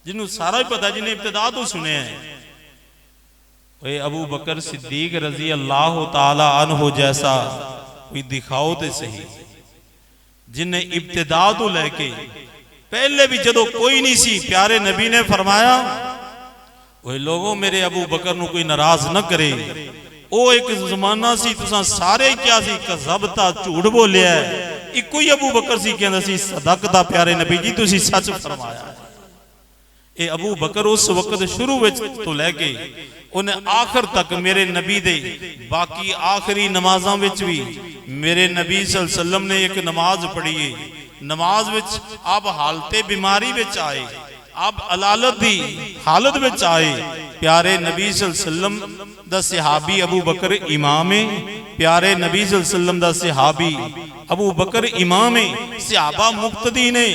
जिन्हों सारा ही पता जिन्हें इब्तिदा तो सुने है। ओए अबू बकर सिद्दीक रजी अल्लाह तआला अन्हु जैसा कोई दिखाओ तो सही जिन्हें इब्तिदा तो लैके पहले भी जदों कोई नहीं सी प्यारे नबी ने फरमाया ओए लोगों मेरे अबू बकर नू कोई नाराज न करे, ओ एक जमाना सी तुसां सारे क्या सी कज़बता झूठ बोलिया है, इको ही अबू बकर सी कहंदा सी सदकता प्यारे नबी जी तुसी सच फरमाया है। ये अबू बकर उस वक्त शुरू विच तो लैके उन्हें आखिर तक मेरे नबी दे बाकी आखिरी नमाज़ां विच भी मेरे नबी सल्लल्लाहु अलैहि वसल्लम ने एक नमाज पढ़ी है, नमाज विच आप हालते बीमारी विच आए, आप अलालत दी हालत विच आए, प्यारे नबी सल्लल्लाहु अलैहि वसल्लम दा सहाबी अबू बकर इमाम है, प्यारे नबी सल्लल्लाहु अलैहि वसल्लम दा सहाबी अबू बकर इमाम है, सहाबा मुक्तदी ने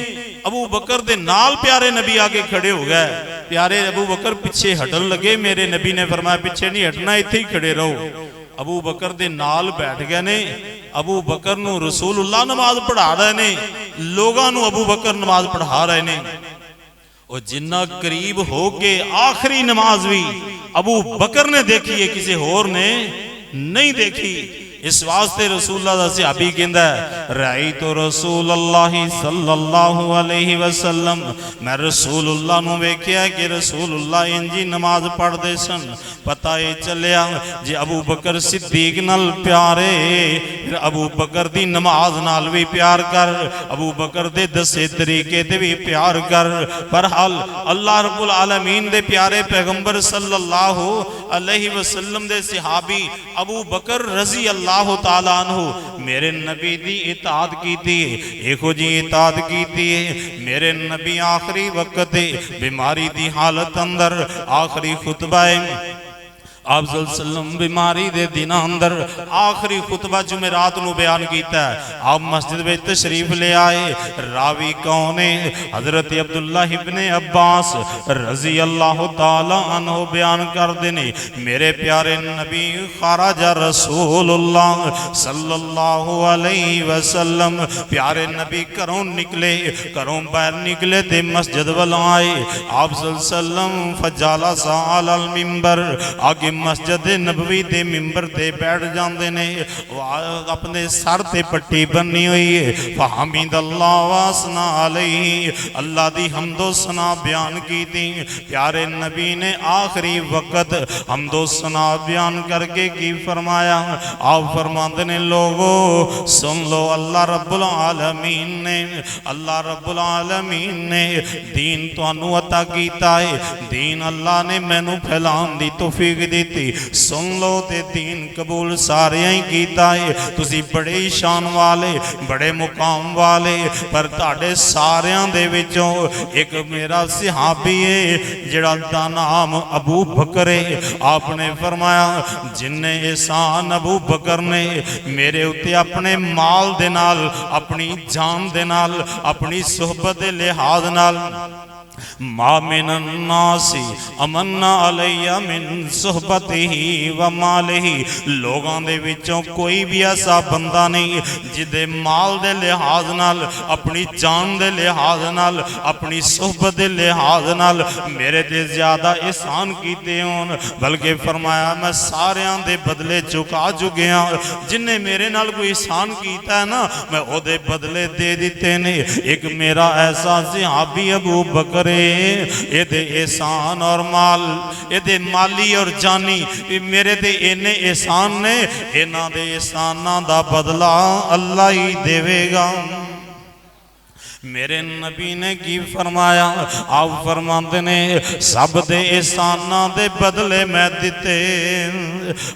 अबू बकर दे नाल प्यारे नबी आके खड़े हो गए, प्यारे अबू बकर पीछे हटन लगे, मेरे नबी ने फरमाया पीछे नहीं हटना इत्थे ही खड़े रहो। अबू बकर दे नाल बैठ गए ने, अबू बकर नू रसूलुल्लाह नमाज पढ़ा रहे ने, लोगां नू अबू बकर नमाज पढ़ा रहे ने। और जिन्ना करीब हो के आखिरी नमाज भी अबू बकर ने देखी है, किसी होर ने नहीं देखी। इस वास्ते रसूलुल्लाह दा सहाबी कहंदा राई तो रसूलुल्लाह सल्लल्लाहु अलैहि वसल्लम, मैं रसूलुल्लाह नु वेख्या कि रसूलुल्लाह इंजी नमाज पढ़दे सन। पता ये चलिया जे अबू बकर सिद्दीक नाल प्यारे, फिर अबू बकर दी नमाज नाल भी प्यार कर, अबू बकर दे दसे तरीके ते भी प्यार कर। पर हाल अल्लाह रब्बुल आलमीन दे प्यारे पैगंबर सल्लल्लाहु अलैहि वसल्लम दे सहाबी अबू बकर रजी अल्लाह ताला अन्हु मेरे नबी दी इताअत कीती, इहो जी इताअत कीती है। मेरे नबी आखिरी वक्त बीमारी दी हालत अंदर आखिरी खुतबा आप सल्लम बीमारी दे दिन अंदर आखिरी खुतबा जुमेरात नु बयान किया। आप मस्जिद में तशरीफ ले आए। रावी कौन है? हजरत अब्दुल्ला इब्ने अब्बास रजी अल्लाह ताला अन्हु बयान कर देने मेरे प्यारे नबी खाराजा रसूलुल्लाह सल्लल्लाहु अलैहि वसल्लम प्यारे नबी घरों निकले, घरों बाहर निकले ते मस्जिद वाल आए। आप सल्लम फजाला सा अलल मिंबर, आगे मस्जिद नबवी दे मिंबर ते बैठ जाते ने। अपने सर ते पट्टी बनी हुई है। फहमीद अल्लाह वासना अलैहि, अल्लाह दी हमदो सना बयान की थी। प्यारे नबी ने आखिरी वक्त हमदो सना बयान करके की फरमाया? आप फरमाते ने लोगो सुन लो, अल्लाह रब्बुल आलमीन ने, अल्लाह रब्बुल आलमीन ने दीन तुहानू अता कीता है। दीन अल्लाह ने मैनू फैलाने दी तौफीक दी। सुन लो ते दीन कबूल सारे ही कीता है। तुसी बड़े शान वाले, बड़े मुकाम वाले, पर ताड़े सारियां दे विचों एक मेरा सहाबी है जिहड़ा दा नाम अबू बकर है। आपने फरमाया जिन्ने एहसान अबू बकर ने मेरे उत्ते अपने माल दे नाल, अपनी जान दे नाल, अपनी सोहबत दे लिहाज नाल मा मिन अन्नासी अमन्ना अलैया मिन सुहबतिही व मालिही, लोगों दे विचों कोई भी ऐसा बंदा नहीं जिदे माल दे लिहाज नाल, अपनी जान दे लिहाज नाल, अपनी सुहबत दे लिहाज नाल मेरे ते ज्यादा एहसान कीते होन। बल्कि फरमाया मैं सारियां दे बदले चुका चुकिया। जिन्हें मेरे नाल कोई एहसान कीता है ना, मैं ओदे बदले दे दिते ने। एक मेरा ऐसा सहाबी अबू बकर एदे एहसान और माल, एदे माली और जानी मेरे ते इन्ने एहसान ने, इन्हां दे एहसानां दा बदला अल्लाह ही देवेगा। मेरे नबी ने की फरमाया? आप फरमाते ने सब दे एहसानां दे बदले मैं दिते।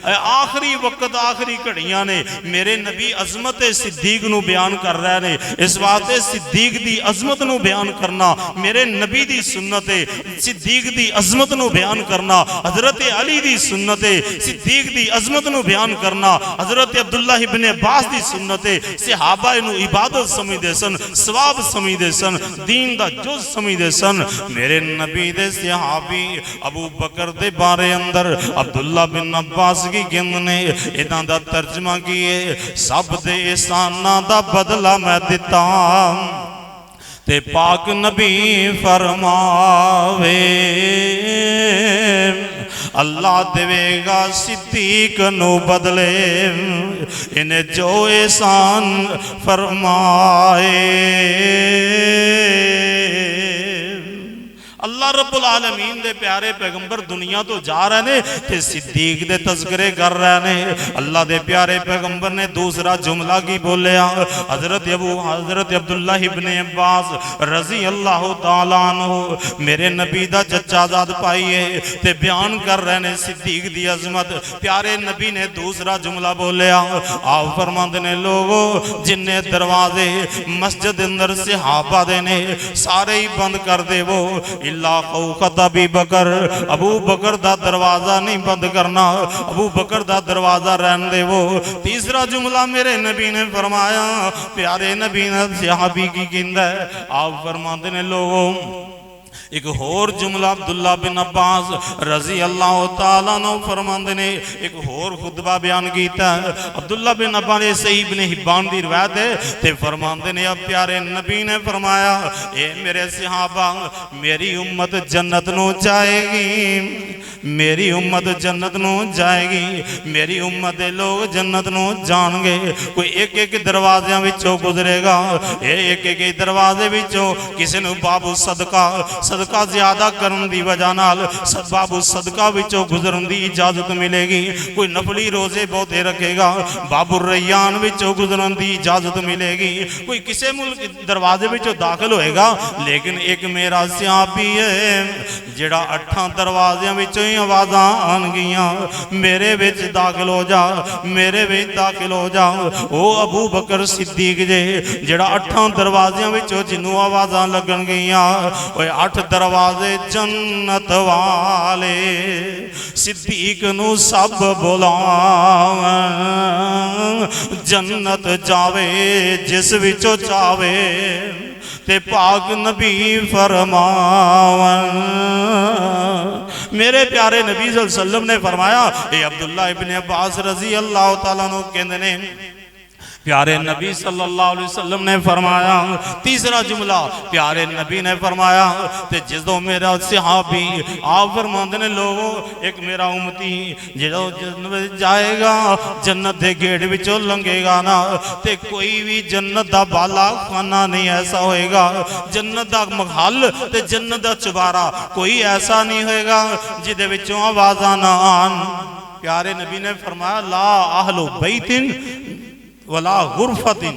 आखिरी वक्त आखिरी घड़ियां ने मेरे नबी अजमत सिद्दीक नू बयान कर रहे ने। इस वास्ते सिद्दीक दी अजमत नू बयान करना मेरे नबी दी सुन्नत है। सिद्दीक दी अजमत नू बयान करना हजरत अली दी सुन्नत है। सिद्दीक दी अजमत नू बयान करना हजरत अब्दुल्ला इब्ने अब्बास दी सुन्नत है। सहाबा नू इबादत समझदे सन, सवाब समझदे सन, दीन दा जुज समझदे सन। मेरे नबी दे सहाबी अबू बकर दे बारे अंदर अब्दुल्ला बिन अब्बास की गिंद ने इदां दा तर्जमा किए, सब दे एहसानां दा बदला मैं दिता ते पाक नबी फरमावे अल्लाह देवेगा सिद्दीक नु बदले इन्हें जो एहसान फरमाए। अल्लाह रब्बुल आलमीन दे प्यारे पैगंबर दुनिया तो जा रहे ने ते सिद्दीक दे तज़किरे कर रहे ने। अल्लाह दे प्यारे पैगंबर ने दूसरा जुमला की बोलिया, हजरत अब्दुल्ला इब्ने अब्बास रजी अल्लाह ताला अन्हु मेरे नबी दा चचाजाद भाई है ते बयान कर रहे ने सिद्दीक दी अजमत। प्यारे नबी ने दूसरा जुमला बोलिया, आप फरमाते ने लोगो जिन्ने दरवाजे मस्जिद अंदर सहाबा दे ने सारे ही बंद कर देवो, अबू बकर, अबू बकर दा दरवाजा नहीं बंद करना, अबू बकर दा दरवाजा रहने देवो। तीसरा जुमला मेरे नबी ने फरमाया, प्यारे नबी ने सहाबी की कहंदा है, आप फरमाते ने लोगो एक होर जुमला अब्दुल्ला बिन अब्बास रजी अल्लाह तआला अन्हु फरमांदे ने, एक होर खुतबा बयान कीता अब्दुल्ला बिन अब्बास ने सही इब्न हिब्बान दी रिवायत है ते फरमांदे ने, अब प्यारे नबी ने फरमाया, ए मेरे सहाबा मेरी उम्मत जन्नत नू जाएगी, मेरी उम्मत जन्नत नू जाएगी, मेरी उम्मत दे लोग जन्नत नू जाणगे। कोई एक एक दरवाज़ियां विचों गुजरेगा, एक एक दरवाजे विचों किसी नू बाबू सदका सदका ज्यादा करन दी वजह नाल बाबू सदका विचों गुजरन दी इजाजत मिलेगी। कोई नफली रोजे बहुते रखेगा, बाबू रैयान विचों गुजरन दी इजाजत मिलेगी। कोई किसी मुल्क दरवाजे विचों दाखिल होएगा, लेकिन एक मेरा सियापी है जिहड़ा 8 दरवाज़ियां विचों ही आवाज़ां आउणगियां, मेरे विच दाखिल हो जा, मेरे विच दाखिल हो जा। ओ अबू बकर सिद्दीक जे जिहड़ा 8 दरवाज़ियां विचों जिन्हों आवाज़ां लगन गियां, ओए 8 दरवाजे जन्नत वाले सिद्दीक नू सब बुलावे, जन्नत जावे जिस विचों चावे ते पाक नबी फरमावन। मेरे प्यारे नबी सल्लल्लाहु अलैहि वसल्लम ने फरमाया, ए अब्दुल्ला इब्न अब्बास रजी अल्लाह तआला अन्हु कहंदे ने, प्यारे नबी सल्लल्लाहु अलैहि वसल्लम ने फरमाया, तीसरा जुमला प्यारे नबी ने फरमाया, ते जिसों मेरा सहाबी आप फरमाते ने, लोगों एक मेरा उम्मती जो जन्नत जाएगा, जन्नत के गेट विचों लंघेगा ना, ते कोई भी जन्नत का बाला खाना नहीं ऐसा होएगा, जन्नत का महल ते जन्नत का चुबारा कोई ऐसा नहीं होएगा जिदे विचों आवाज़ां ना आन। प्यारे नबी ने फरमाया, ला अहलु बैतिन वला गुरफतिन,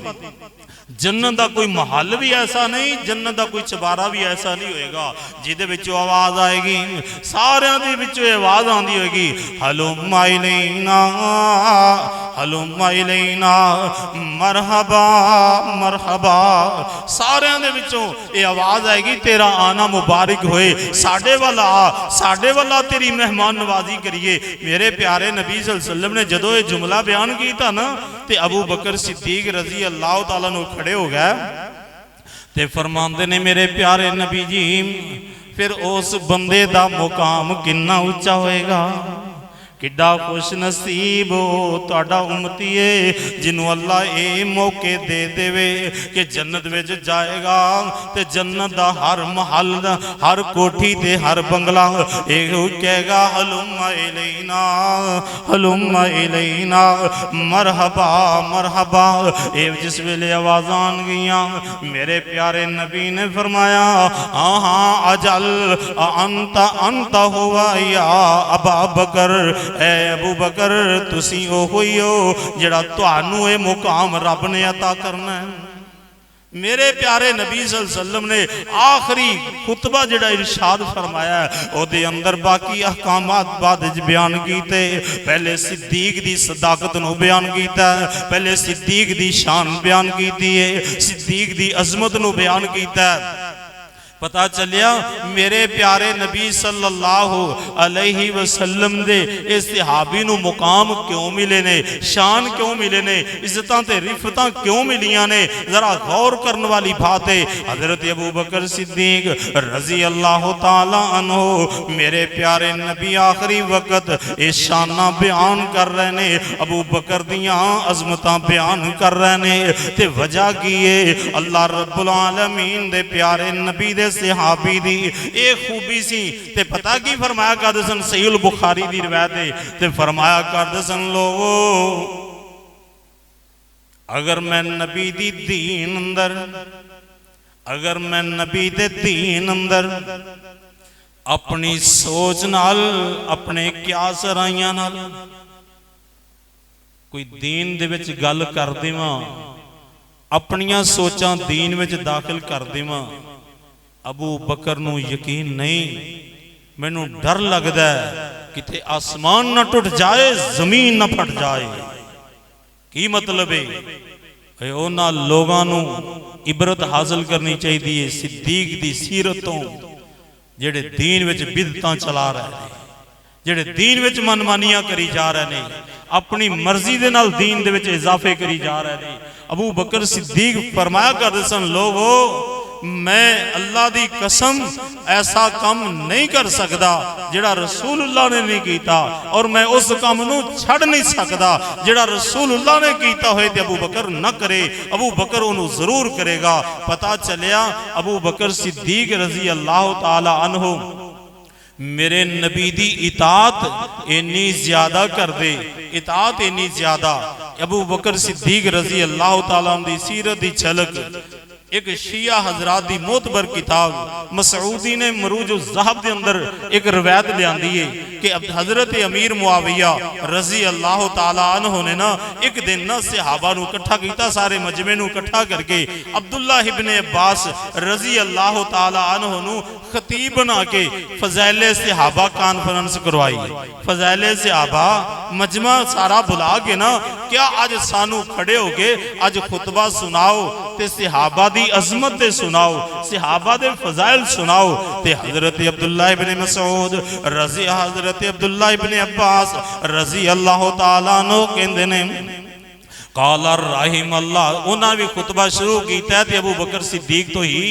जन्नत का कोई महल भी ऐसा नहीं, जन्नत का कोई चबारा भी ऐसा नहीं होएगा जिदे विचों आवाज़ आएगी, सारियां दे विचों आवाज़ आंदी होएगी, हलुम्मा इलैना हलुम्मा इलैना मरहबा मरहबा। सारियां दे विचों ये आवाज़ आएगी, तेरा आना मुबारक होए, साडे वाल आ, साडे वाल तेरी मेहमान नवाजी करिए। मेरे प्यारे नबी सल्लल्लाहु अलैहि वसल्लम ने जदों ये जुमला बयान किया ना, ते अबू बकर सिद्दीक रजी अल्लाह तआला अन्हु खड़े हो गए ते फरमांदे ने, मेरे प्यारे नबी जी फिर उस बंदे दा मुकाम कितना उच्चा होएगा, किड्डा खुश नसीब हो तुहाडा उम्मती है जिन्हों अल्लाह ये मौके दे देवे कि जन्नत विच जाएगा, ते जन्नत दा हर महल हर कोठी ते हर बंगला ये कहेगा, हलुम्मा इलैना हलुम्मा इलैना मरहबा मरहबा। ये जिस वेले आवाज़ां आन गईयां, मेरे प्यारे नबी ने फरमाया, हाँ हाँ अजल अंता अंता हुआ या अबा बकर, ए अबू बकर तुसी ओहो ही हो जिहड़ा तुहानू ये मुकाम रब ने अता करना है। मेरे प्यारे नबी सल्लल्लाहु अलैहि वसल्लम ने आखिरी खुतबा जिहड़ा इरशाद फरमाया ओदे अंदर बाकी अहकामात बाद बयान कीते। पहले सिद्दीक दी सदाकत नू बयान कीता, पहले सिद्दीक दी शान बयान कीती है, सिद्दीक दी अजमत नू बयान कीता। पता चलिया मेरे प्यारे नबी सल्लल्लाहु अलैहि वसल्लम दे इस सहाबी नू मुकाम क्यों मिले ने, शान क्यों मिले ने, इज्जतां ते रिफतां क्यों मिलियां ने, जरा गौर करने वाली बात है। हजरत अबू बकर सिद्दीक रजी अल्लाह तआला अन्हु मेरे प्यारे नबी आखिरी वक्त ये शाना बयान कर रहे ने, अबू बकर दियां अजमतां बयान कर रहे ने, ते वजह की है अल्लाह रब्बुल आलमीन दे प्यारे नबी दे सहाबी दी एक खूबी सी। ते पता की फरमाया करदे सन, सहीह बुखारी दी रिवायत है, ते फरमाया करदे सन, लोगो अगर मैं नबी दी दीन अंदर, अगर मैं नबी दे दीन अंदर अपनी सोच नाल अपने क्यास राइयां नाल कोई दीन दे विच गल कर देवां, अपनियां सोचां दीन विच दाखिल कर देवां, अबू बकर नू यकीन नहीं, मैनू डर लगदा है किते आसमान ना टुट जाए, जमीन ना फट जाए। की मतलब है, उन्हां लोगां नू इबरत हासिल करनी चाहिए सिद्दीक दी सीरत तो, जेड़े दीन विच बिदतां चला रहे हैं, जेड़े दीन विच मनमानियां करी जा रहे हैं, अपनी मर्जी दे नाल दीन दे विच इजाफे करी जा रहे हैं। अबू बकर सिद्दीक फरमाया करदे सन, लोगो मैं अल्लाह दी कसम ऐसा काम नहीं कर सकता जिहड़ा रसूलुल्लाह ने नहीं कीता, और मैं उस काम नूं छड़ नहीं सकता जिहड़ा रसूलुल्लाह ने कीता होए ते अबू बकर न करे। अबू बकर उन्होंने जरूर करेगा। पता चलिया अबू बकर सिद्दीक रजी अल्लाह ताला अन्हु मेरे नबी दी इताअत इन्नी ज्यादा कर दे, इताअत इन्नी ज्यादा। अबू बकर सिद्दीक रजी अल्लाह ताला दी सीरत दी झलक एक शिया हजरात दी मोतबर किताब मसऊदी ने मरूज ज़हब दे अंदर एक रवायत लियांदी है कि हजरत अमीर मुआविया रजी अल्लाह ताला अन्हु ने ना एक दिन ना सहाबा नू इकट्ठा कीता, सारे मजमे नू इकट्ठा करके अब्दुल्ला इब्ने अब्बास रजी अल्लाह ताला अन्हु नू खतीब बना के फज़ाइले सहाबा कॉन्फ्रेंस करवाई। फज़ाइले सहाबा मजमा सारा बुला के ना क्या अज सानू खड़े हो गए अज खुतबा सुनाओ ते सहाबा दी अजमत दे सुनाओ, सहाबा दे फजाइल सुनाओ। ते हजरत अब्दुल्ला इब्ने मसूद रजी हजरत अब्दुल्ला इब्ने अब्बास रजी अल्लाह ताला अन्हु कहंदे ने काला राहिम अल्लाह, उन्होंने भी खुतबा शुरू किया ते अबू बकर सिद्दीक तो ही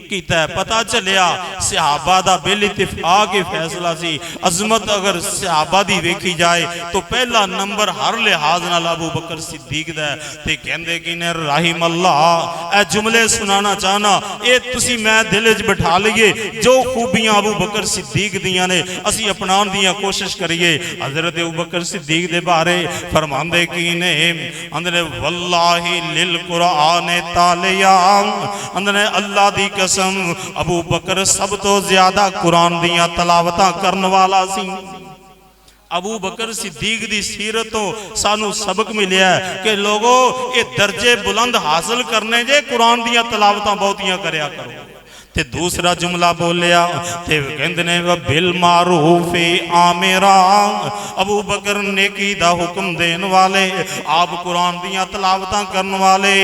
किया। पता चलिया सहाबा दा बिल इत्तिफाक ही फैसला सी। अजमत अगर सहाबा दी वेखी जाए तो पहला नंबर हर लिहाज नाल अबू बकर सिद्दीक दा है। ते कहंदे कि ने राहिम अल्लाह ए जुमले सुनाना चाहना ए तुसी मैं दिल च बिठा लईए, जो खूबियां अबू बकर सिद्दीक दियां ने असी अपनाउण दी कोशिश करिए। हजरत अबू बकर सिद्दीक दे बारे फरमांदे कि ने अंदर वल्लाहि लिल कुरान तालिया, अंदर अल्लाह दी कसम अबू बकर सब तो ज्यादा कुरान दियां तलावतां करन वाला सी। अबू बकर सिद्दीक दी सीरत तो सानू सबक मिलिया है कि लोगों ये दर्जे बुलंद हासिल करने जे कुरान दियां तलावतां बहुतियां करया करो। ते दूसरा जुमला बोलिया ते कहंदे ने बिल मारूफ आमिरा, अबू बकर नेकी दा हुक्म देन वाले, आप कुरान दियां तलावतां करन वाले,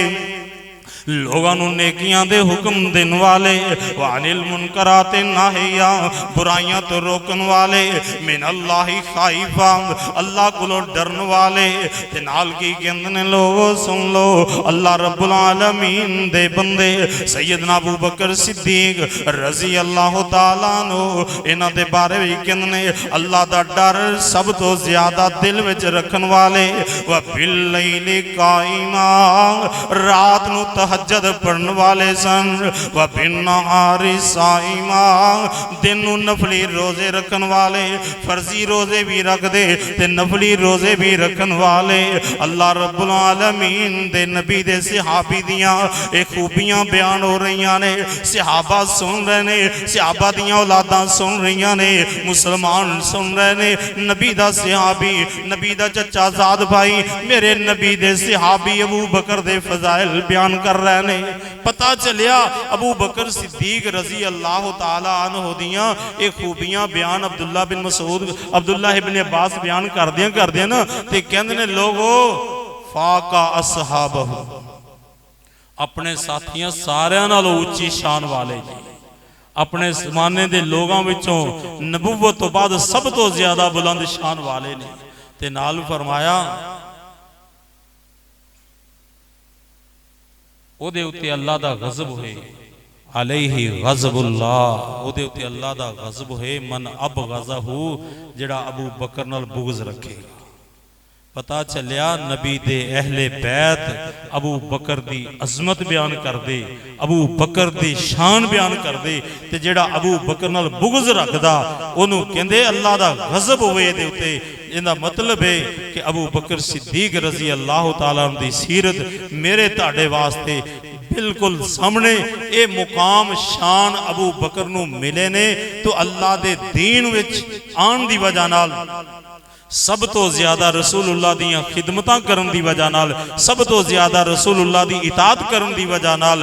लोगों नू नेकियां दे हुक्म देने वाले, वानिल मुनकरात नाहिया बुराइयां तो रोकन वाले, मिन अल्लाह खाइफा अल्लाह को डरन वाले। ते नाल की कहंदे ने लोगो सुन लो अल्लाह रब्बुल आलमीन दे बंदे सैयदना अबू बकर सिद्दीक रजी अल्लाह ताला नो इन्हां दे बारे भी कहंदे ने अल्लाह दा डर सब तो ज्यादा दिल विच रखन वाले, व बिल लैली काइमा रात नू तहज्जुद पढ़न वाले सन, व बिन्नहारी साइमा दिन नू नफली रोजे रखन वाले, फर्जी रोजे भी रख दे ते नफली रोजे भी रखन वाले। अल्लाह रब्बुल आलमीन दे नबी दे सहाबी दियां ए खूबियां बयान हो रही ने, सहाबा सुन रहे ने, सहाबा दियां औलादां सुन रही ने, मुसलमान सुन रहे ने। नबी दा सहाबी नबी दा चचा ज़ाद भाई मेरे नबी दे सहाबी अबू बकर दे फजाइल बयान कर रहे ने। पता चलिया अबू बकर सिद्दीक रजी अल्लाह ताला अन्हु दियां ए खूबियां बयान अब्दुल्ला बिन मसूद अब्दुल्ला इब्ने अब्बास बयान कर दिया ना ते कहंदे ने लोगो फाका असहाबहु, अपने साथियां सारियां नालों उच्ची शान वाले जी, अपने जमाने दे लोगों विचों नबुव्वत तो बाद सब तो ज्यादा बुलंद शान वाले ने। ते नाल फरमाया ओदे उत्ते अल्लाह दा गज़ब होए, अलैहि गज़बुल्लाह, ओदे उत्ते अल्लाह दा गज़ब होए, मन अब गज़हू जेड़ा अबू बकर नाल बुग़्ज़ रखे। पता चलिया नबी दे अहले बैत अबू बकर दी अजमत बयान कर दे, अबू बकर दी शान बयान कर दे, ते जेड़ा अबू बकर नाल बुग़्ज़ रखदा ओनू कहंदे अल्लाह दा गज़ब होए दे उत्ते। इहदा मतलब है कि अबू बकर सिद्दीक रजी अल्लाह ताला दी सीरत मेरे ताड़े वास्ते बिल्कुल सामने ये मुकाम शान अबू बकर नू मिले ने तो अल्लाह दे दीन विच आन दी वजह नाल, सब तो ज्यादा रसूलुल्लाह दियां खिदमतां करन दी वजह नाल, सब तो ज्यादा रसूलुल्लाह दी इताअत करन दी वजह नाल,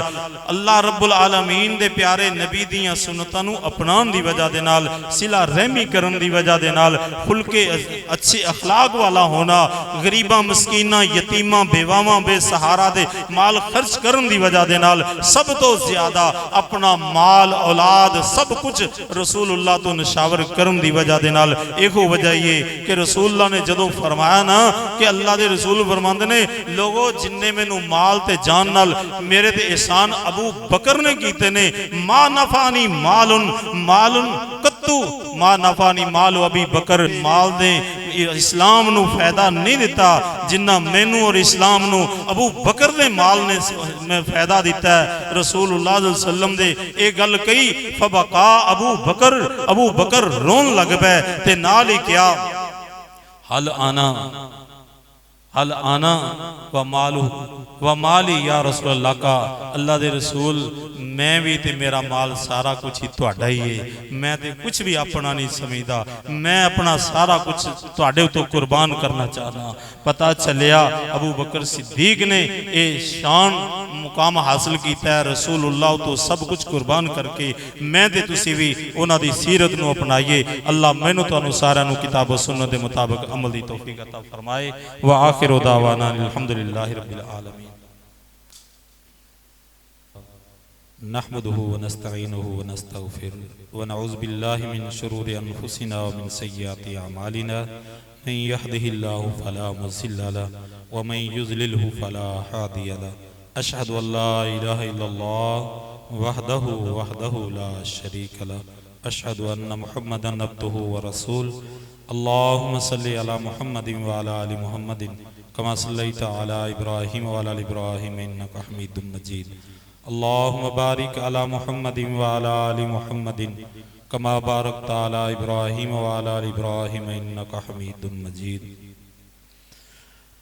अल्लाह रब्बुल आलमीन दे प्यारे नबी दियां सुन्नतां नू अपनाउण दी वजह दे नाल, सिला रहमी करन दी वजह दे नाल, खुलके अच्छे अखलाक वाला होना, गरीबां मस्कीनां यतीमां बेवावां बेसहारा दे माल खर्च करन दी वजह दे नाल, सब तो ज्यादा अपना माल औलाद सब कुछ रसूलुल्लाह तो निशावर करन दी वजह दे नाल। इहो वजह ये कि रसूलुल्लाह ने जदों फरमाया ना कि अल्लाह दे रसूल फरमांदे ने लोगो जिन्ने मैनू माल ते जान नाल मेरे ते एहसान अबू बकर ने कीते ने मा नफानी मालुन मालुन कत्तू मा नफानी माल अबी बकर माल दे इस्लाम नू फायदा नहीं दिता जिन्ना मैनू और इस्लाम नू अबू बकर दे माल ने फायदा दिता है। रसूलुल्लाह सल्लल्लाहु अलैहि वसल्लम दे ये गल कही फबका अबू बकर रोन लग पे ते नाल ही क्या हल आना व माली या रसूल अल्लाह का अल्लाह दे रसूल मैं भी ते मेरा माल सारा कुछ ही तुहाडा ही है मैं ते कुछ भी अपना नहीं समझदा मैं अपना सारा कुछ तुहाडे उतो कुर्बान करना चाहना। पता चलिया अबू बकर सिद्दीक ने ये शान मुकाम हासिल किया है रसूलुल्लाह तो सब कुछ कुर्बान करके मैं ते तुसी भी उन्हां दी सीरत नूं अपनाइए। अल्लाह मैनूं तुहानूं सारिआं नूं किताब व सुन्नत दे मुताबिक अमल दी तौफीक अता फरमाए। व आखिरु दावाना अल्हम्दुलिल्लाहि रब्बिल आलमीन। नहमदुहु व नस्तईनुहु व नस्तगफिरुहु व नऊज़ु बिल्लाहि मिन शुरूरि अनफुसिना व मिन सय्यिआति अमालिना मन यहदिहिल्लाहु फला मुज़िल्ल लहु व मन युज़लिलहु फला हादिय लहु। अशहदु अल्ला इलाहा इल्लल्लाह वहदहु ला शरीक लहु अशहदु अन्ना मुहम्मदन अब्दुहु व रसूलुहु। अल्लाहुम्मा सल्लि अला मुहम्मदिन व अला आलि मुहम्मदिन कमा सल्लैता अला इब्राहीम व अला आलि इब्राहीम इन्नका हमीदुम मजीद। अल्लाहुम्मा बारिक अला मुहम्मदिन व अला आलि मुहम्मदिन कमा बारकता अला इब्राहीम व अला आलि इब्राहीम इन्नका हमीदुम मजीद।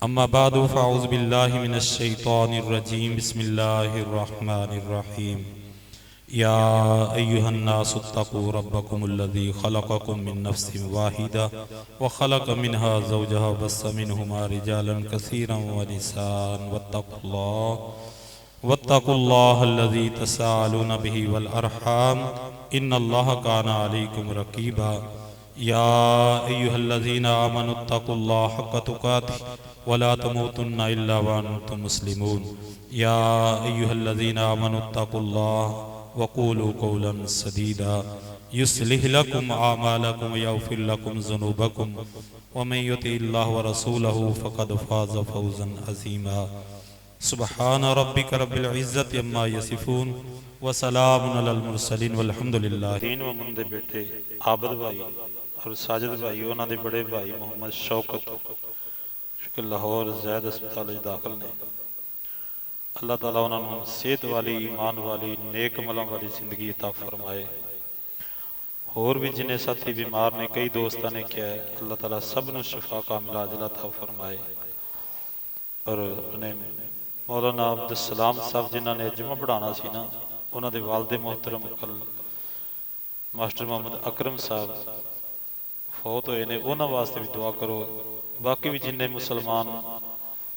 अम्मा बादु फ़अऊज़ु बिल्लाहि मिनश शैतानिर रजीम बिस्मिल्लाहिर रहमानिर रहीम। या अय्युहन्नासु तक़ू रब्बकुमुल्लज़ी खलक़कुम मिन नफ्सिन वाहिदा व खलक़ मिनहा ज़ौजहा व बस्स मिनहुमा रिजालन कसीरन व निसान वत्तक़ुल्लाहल्लज़ी तसाअलून बिही वल अरहाम इन्नल्लाह काना अलैकुम रक़ीबा। या अय्युहल्लज़ीना आमनुत्तक़ुल्लाह हक़्क़ तुक़ातिह वला तमूतुन्ना इल्ला व अंतुम मुस्लिमून। या अय्युहल्लज़ीना आमनुत्तक़ुल्लाह वक़ूलू क़ौलन सदीदा युस्लिह लकुम आमालकुम व यग़फ़िर लकुम ज़ुनूबकुम व मन युतिइल्लाह व रसूलहु फ़क़द फ़ाज़ फ़ौज़न अज़ीमा। सुब्हान रब्बिक रब्बिल इज़्ज़ति अम्मा यसिफ़ून व सलामुन अलल मुरसलीन वल्हम्दुलिल्लाह। दीन व मुंदे बेटे आबद भाई और साजिद भाई उन्हां दे बड़े भाई मोहम्मद शौकत जो लाहौर ज़ैद अस्पताल दाखिल ने अल्लाह ताला उन्होंने सेहत वाली ईमान वाली नेक अमलों वाली जिंदगी अता फरमाए। होर भी जिन्हें साथी बीमार ने कई दोस्तों ने किया है अल्लाह ताला सब नूं शिफा कामिला अजला अता फरमाए। और अपने मौलाना अब्दुल सलाम साहब जिन्होंने जुमा पढ़ाना सी ना उन्होंने वालदे मोहतरम कल मास्टर मोहम्मद अकरम साहब फौत होए ने उन्होंने वास्ते भी दुआ करो। बाकी भी जिन्हें मुसलमान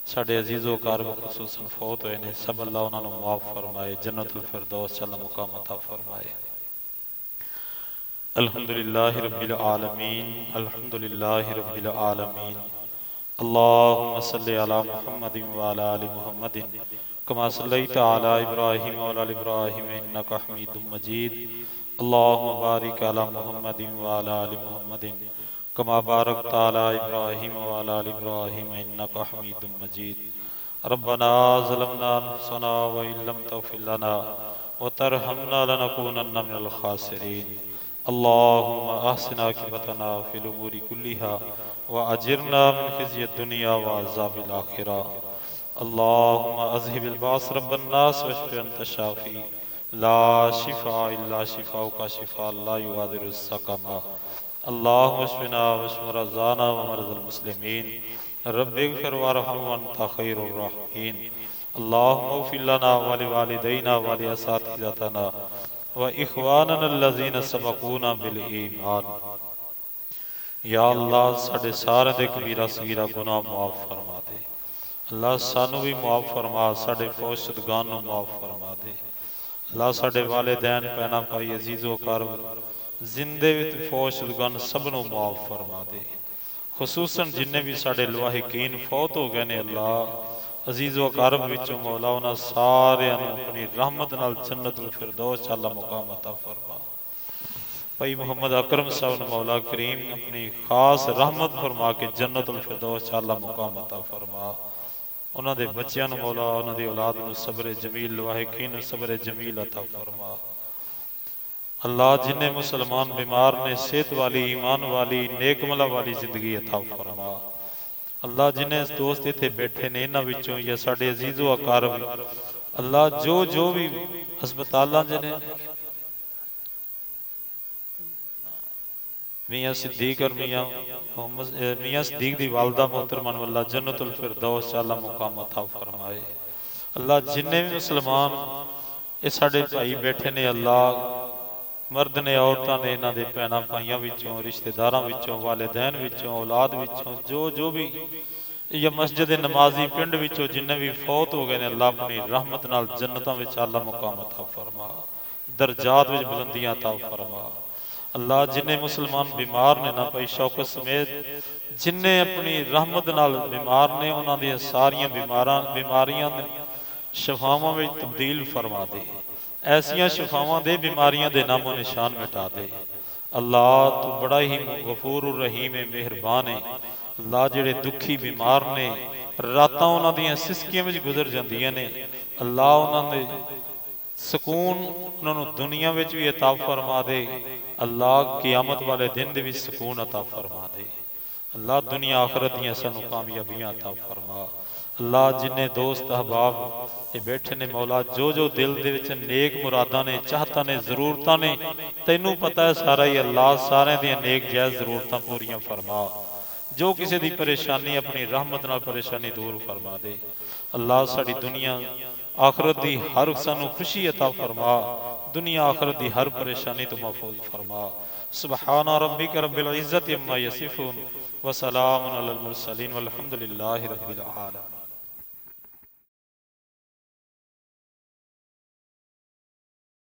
साडे अजीज़ो कारब खुसूसन फौत होए ने सब अल्लाह उन्होंने मुआफ फरमाए जन्नतुल फिरदौस च अल्लाह मुकाम अता फरमाए। अल्हम्दुलिल्लाहि रब्बिल आलमीन अल्हम्दुलिल्लाहि रब्बिल आलमीन। अल्लाहुम्मा सल्लि अला मुहम्मदिन व अला आलि मुहम्मदिन कमा सल्लैता अला इब्राहीम व अला आलि इब्राहीम इन्नका हमीदुम मजीद। अल्लाहुम्मा बारिक अला मुहम्मदिन व अला आलि मुहम्मदिन कमा बारकता अला इब्राहीम व अला आलि इब्राहीम इन्नका हमीदुम मजीद। रब्बना ज़लमना अनफुसना व इल्लम तग़फिर लना व तरहमना लनकूनन्ना मिनल खासिरीन। अल्लाहुम्मा अहसिन आक़िबतना फ़िल उमूरि कुल्लिहा व अजिरना मिन ख़िज़्यि दुनिया व अज़ाबिल आखिरा। अल्लाहुम्मा अज़हिबिल बास रब्बन नास वश्फ़ि अंत शाफ़ी ला शिफ़ा इल्ला शिफ़ाउका शिफ़ा ला युग़ादिरु सक़मा। अल्लाहुम्मा अश्फ़िना वश्फ़ि मरज़ाना व मरज़ल मुस्लिमीन रब्बिग़फिर वरहम व अंत ख़ैरुर राहिमीन। अल्लाहुम्मा इग़फ़िर लना व लिवालिदैना व लिअसातिज़तना व इख़वानना अल्लज़ीना सबक़ूना बिल ईमान। या अल्लाह साडे सारे दे कबीरा सगीरा गुनाह माफ़ फरमा दे। अल्लाह सानू भी माफ़ फरमा साडे फौज शुदगान नूं माफ़ फरमा दे। अल्लाह साडे वालिदैन भैणां भाई अजीज़ो कारब जिंदे विच फौज शुदगान सबनों माफ़ फरमा दे। खुसूसन जिन्ने भी साडे लवाहिकीन फौत हो गए ने अल्लाह अजीज़ो कारब विचों मौला उन्हां सारिआं नूं अपनी रहमत नाल जन्नतुल फिरदौस च अल्लाह मुकाम अता फरमा। भाई मोहम्मद अकरम साहब ने मौला करीम अपनी खास रहमत फरमा के जन्नतुल फिरदौस च अल्लाह मुकाम अता फरमा। उन्होंने बच्चों मौला उन्होंने औलाद में सब्र जमील लवाहिकीन सब्र जमील अता फरमा। अल्लाह जिन्हें मुसलमान बीमार ने सेहत वाली ईमान वाली नेकमला वाली जिंदगी अता फरमा। अल्लाह जिन्हें दोस्त इतने बैठे ने इन्हों विचों या साडे अजीजो अकारब अल्लाह जो भी हस्पताल जिन्हें मियाँ सिद्दीक और मियाँ सिद्दीक दी वालदा मोहतरमा नूं अल्लाह जन्नतुल फिरदौस च अल्लाह मुकाम अता फरमाए। अल्लाह जिन्ने भी मुसलमान ये साडे भाई बैठे ने अल्लाह मर्द ने औरतां ने इन्हां दे भैणां भाइयां विचों रिश्तेदारां विचों वालिदैन विचों औलाद विचों जो भी या मस्जिद नमाजी पिंड विचों जिन्ने भी फौत हो गए ने अल्लाह अपनी रहमत नाल जन्नतां विच अल्लाह मुकाम अता फरमा दरजात विच बुलंदियां अता फरमा। अल्लाह जिन्हें मुसलमान बीमार ने ना भाई शौकत समेत जिन्हें अपनी रहमत नाल बीमार ने उन्हां दी सारियां बीमारियां शफावां विच तब्दील फरमा दे। ऐसियां शफावां दे बीमारियां दे नामो निशान मिटा दे। अल्लाह तू बड़ा ही गफूर रहीम है मेहरबान है। अल्लाह जिहड़े दुखी बीमार ने रातां उन्हां दियां सिसकियां विच गुजर जांदियां ने अल्लाह उन्हां दे सुकून उन्होंने दुनिया में भी अता फरमा दे। अल्लाह क़यामत वाले दिन भी सुकून अता फरमा दे। अल्लाह दुनिया आखरत दियां सानू कामयाबियां अता फरमा। अल्लाह जिन्हें दोस्त अहबाब ये बैठे ने मौला जो दिल दे विच नेक मुरादा ने चाहता ने जरूरतां ने तैनू पता है सारा ही अल्लाह सारे दियां नेक जायज़ जरूरतां पूरियां फरमा। जो किसी दी परेशानी अपनी रहमत नाल परेशानी दूर फरमा दे। अल्लाह साडी दुनिया आखरत दी हर सानू खुशी अता फरमा। दुनिया आखरत दी हर परेशानी तो महफूज फरमा। सुबहाना रब्बिक रब्बिल इज्जति अम्मा यसिफून व सलामुन अलल मुरसलीन वल्हम्दुलिल्लाहि रब्बिल आलमीन।